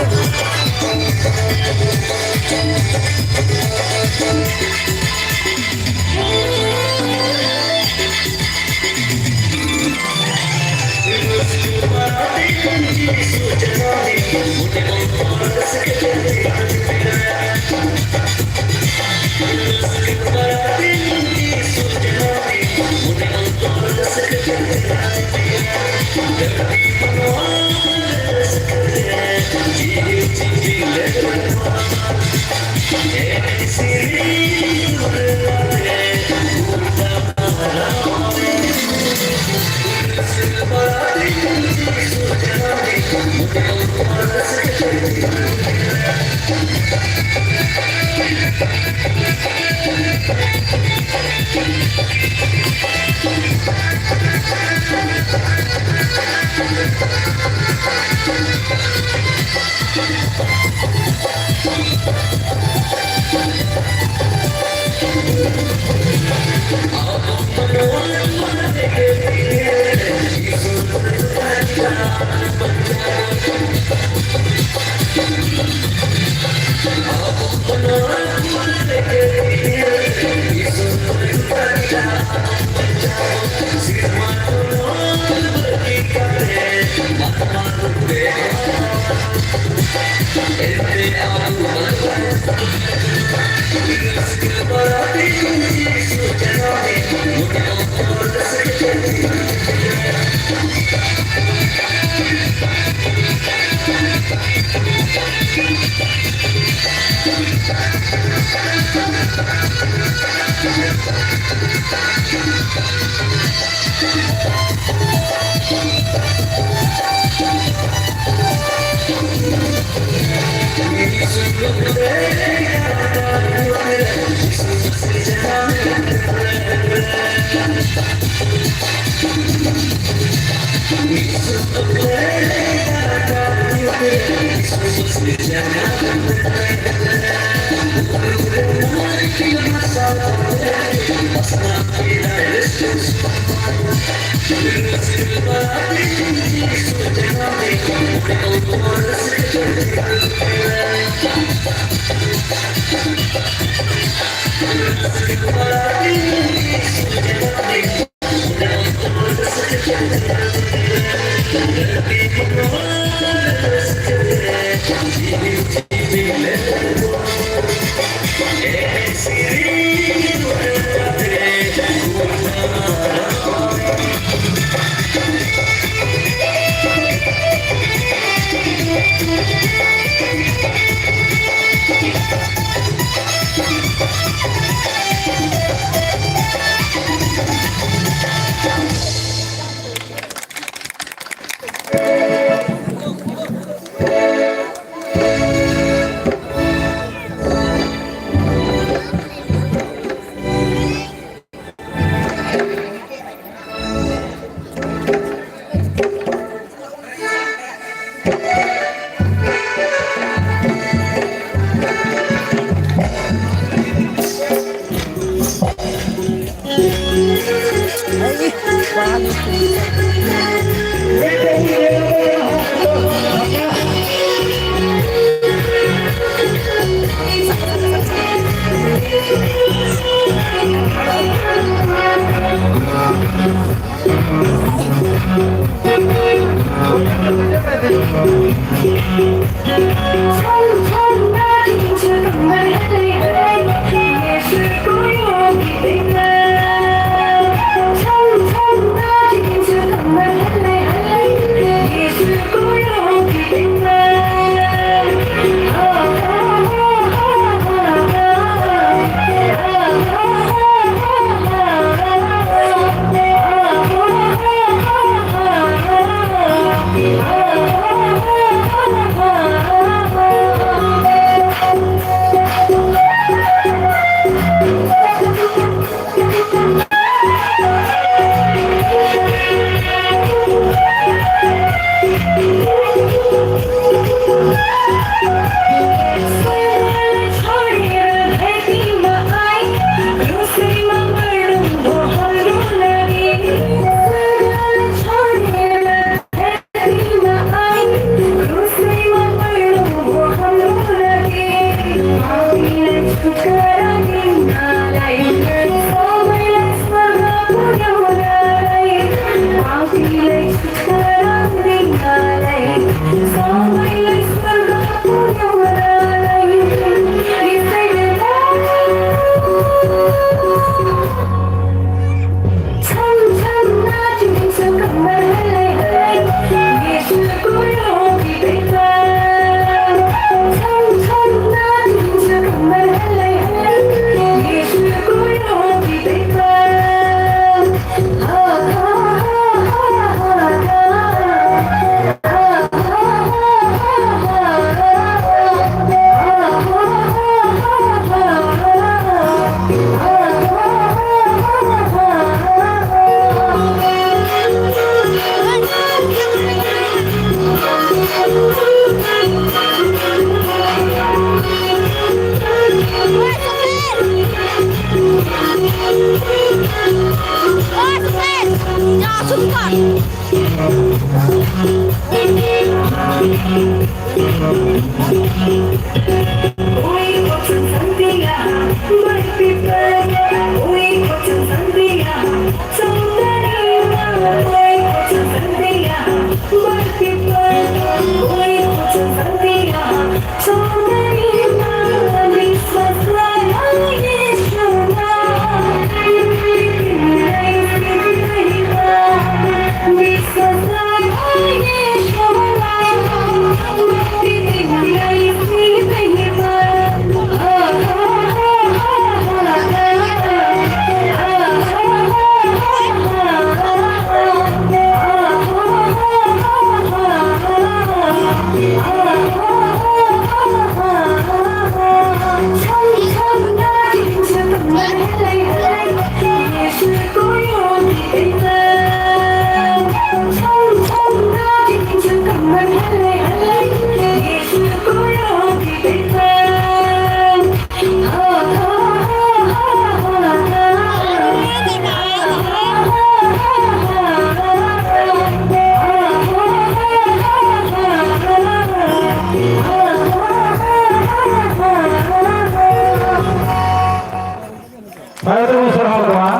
Baik terus saudara.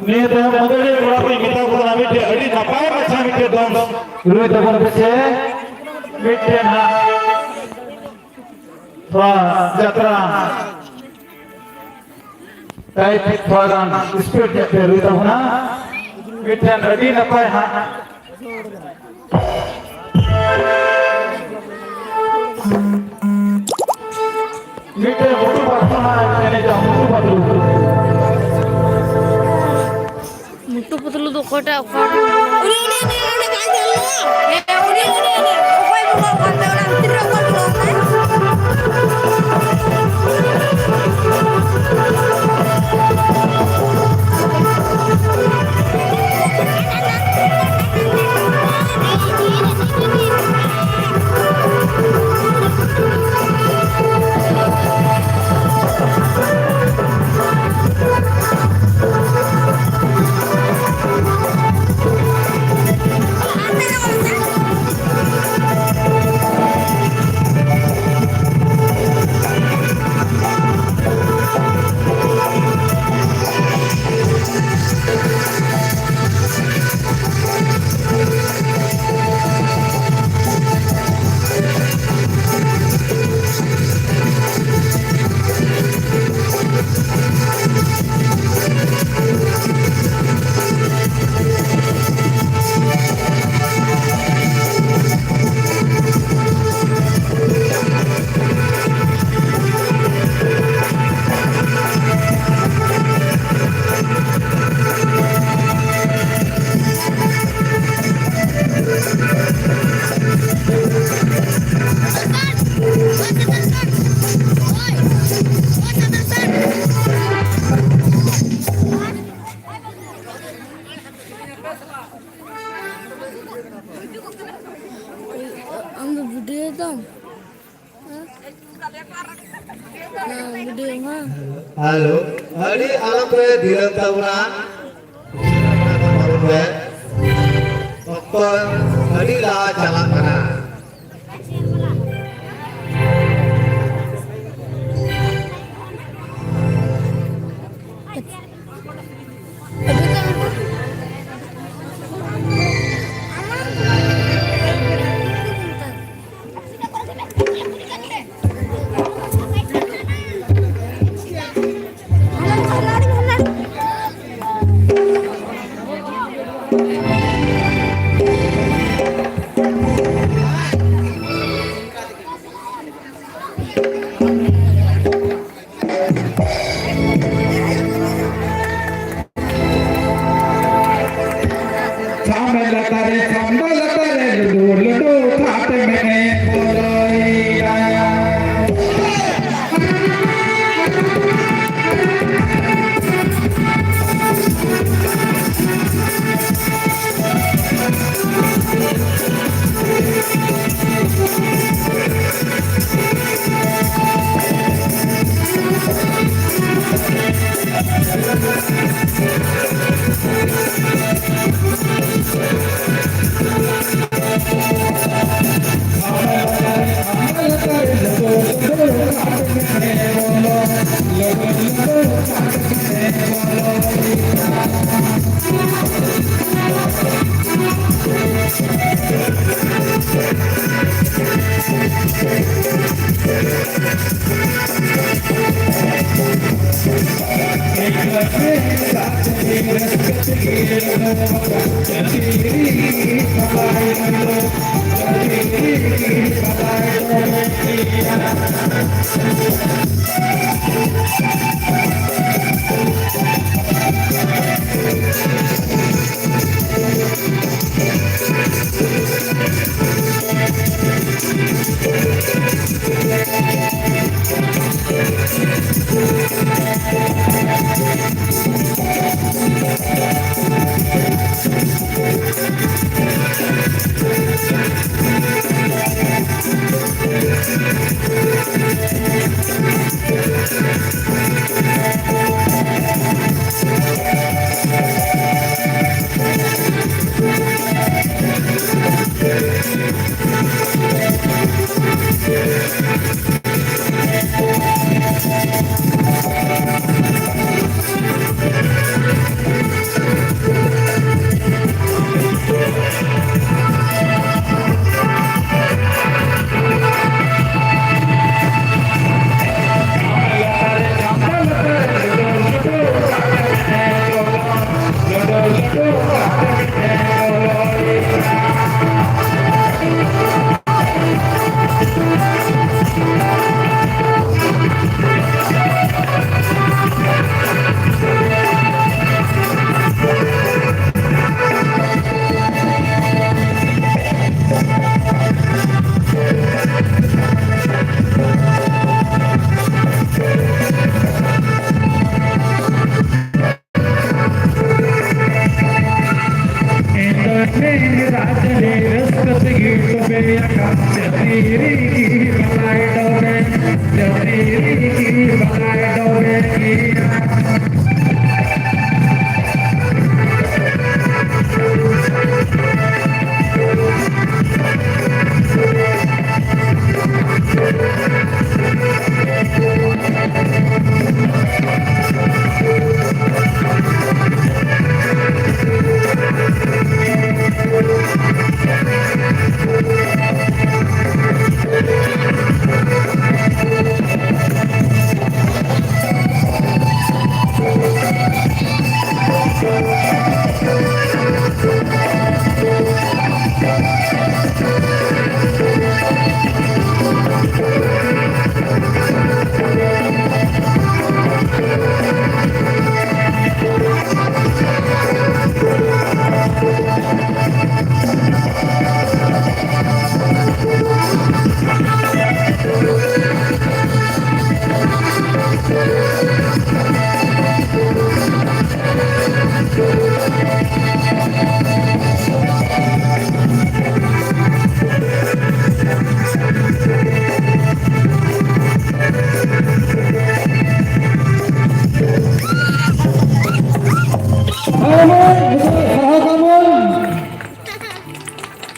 Ini dah modalnya berapa kita pun ambil dia. Ini apa macam itu dong? Dulu itu pun kece. Mungkin nak. Jatra. Taipik program speed dia dulu itu pun. Mungkin ready apa ya? Mungkin mutu pasang ini jam mutu patlu. Mutu patlu tu kota kota. Udah kanjal lah. Udah. Kau yang mau kau orang tidak kau Ambil video dong. Nah, video mah. Halo, hari alam gue di Lentauran. Dokter, hari lah jalan mana?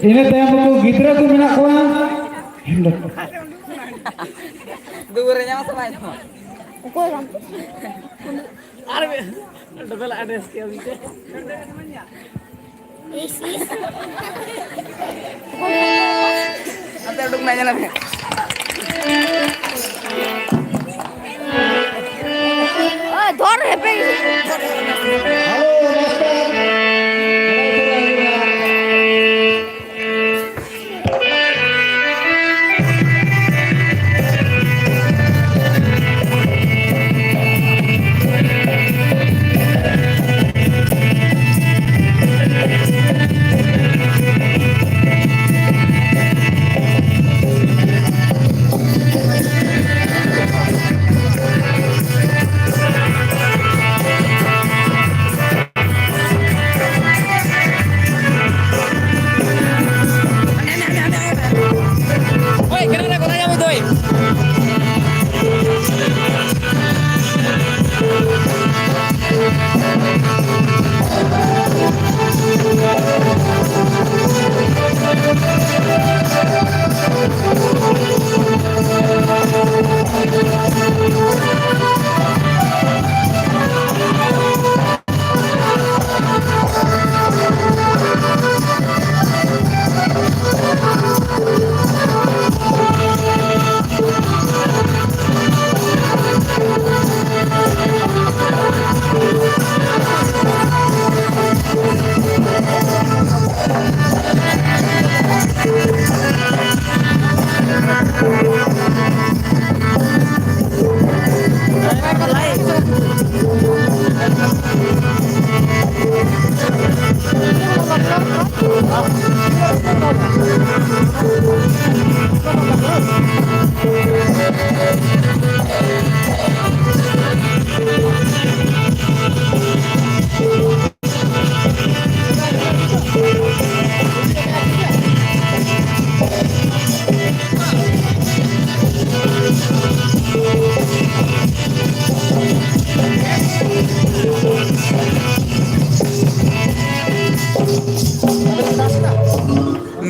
Ini tayang buku gitra tuh minak ko. Dugurnya masuk aja. Kau kan? Is. Nanti duduk nanya lagi. Oh, dhor hai pe.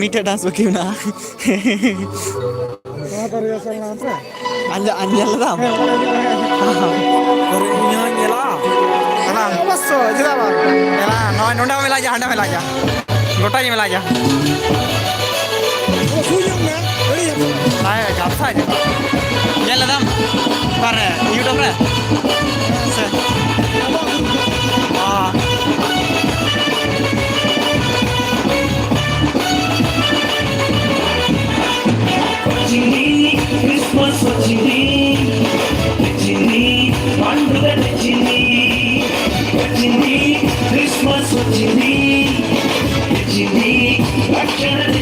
मीठा dance क्यों ना anja lah nonda melaja handa melaja gotanya melaja ayo japsa aja nyala dam par YouTube re Christmas వచ్చింది వచ్చింది పండుగ వచ్చింది వచ్చింది Christmas వచ్చింది వచ్చింది రక్షణ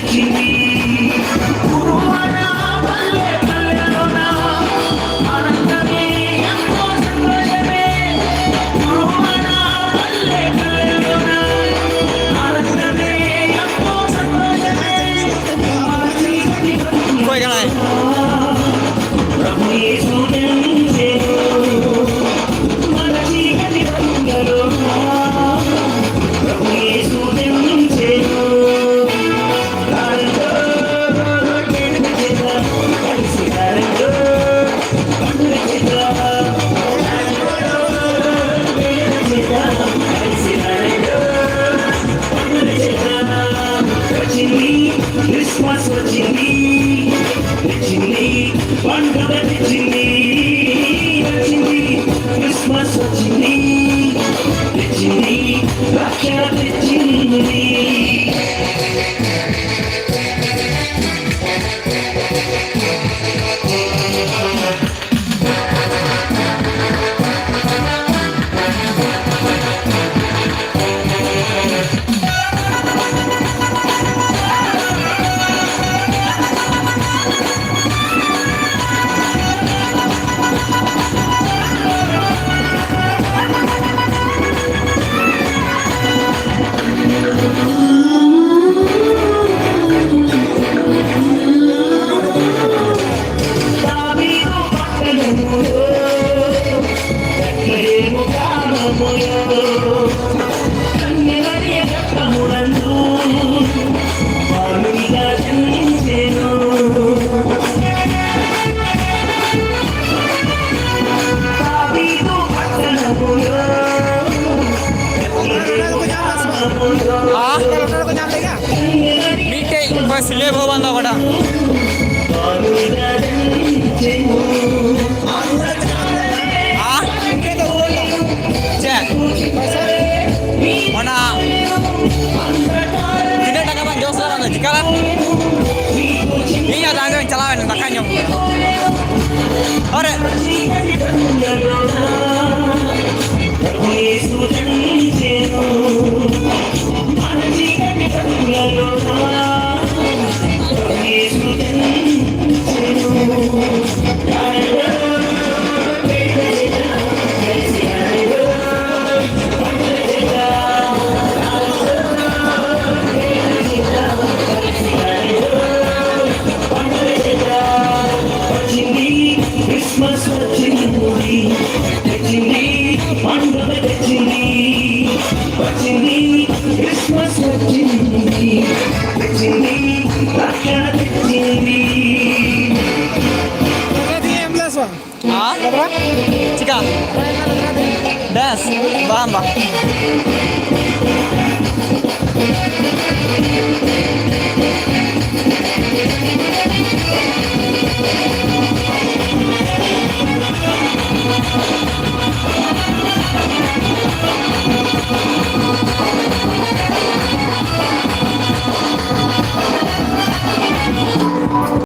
పోయి కదా ప్రభు యేసు జన్మించెను మన చీకటి రంగులోన ప్రభు యేసు జన్మించెను కారంలో వేడుక చేద్దాం కలిసి కారంలో పండుగ చేద్దాం కలిసి కారంలో పండుగ చేద్దాం వచ్చింది క్రిస్మస్ వచ్చింది తెచ్చింది పండుగ తెచ్చింది వచ్చింది క్రిస్మస్ వచ్చింది తెచ్చింది రక్షణ తెచ్చింది దావీదు పట్టణములో బెత్లెహేము గ్రామములో కన్యమరియ గర్భమునందు బాలునిగా జన్మించెను దావీదు పట్టణములో బెత్లెహేము గ్రామములో మీటే బస్ లే భవన్ ఒకట బాలునిగా జన్మించెను మన తినేట kapan Joshua kan jikalan iya jangan celawan makanya ore ప్రభు యేసు జన్మించెను మన చీకటి రంగులోన ప్రభు యేసు జన్మించెను కారంలో వేడుక చేద్దాం కలిసి కారంలో పండుగ చేద్దాం వచ్చింది క్రిస్మస్ వచ్చింది తెచ్చింది పండుగ తెచ్చింది వచ్చింది క్రిస్మస్ వచ్చింది తెచ్చింది రక్షణ తెచ్చింది Cika das bamba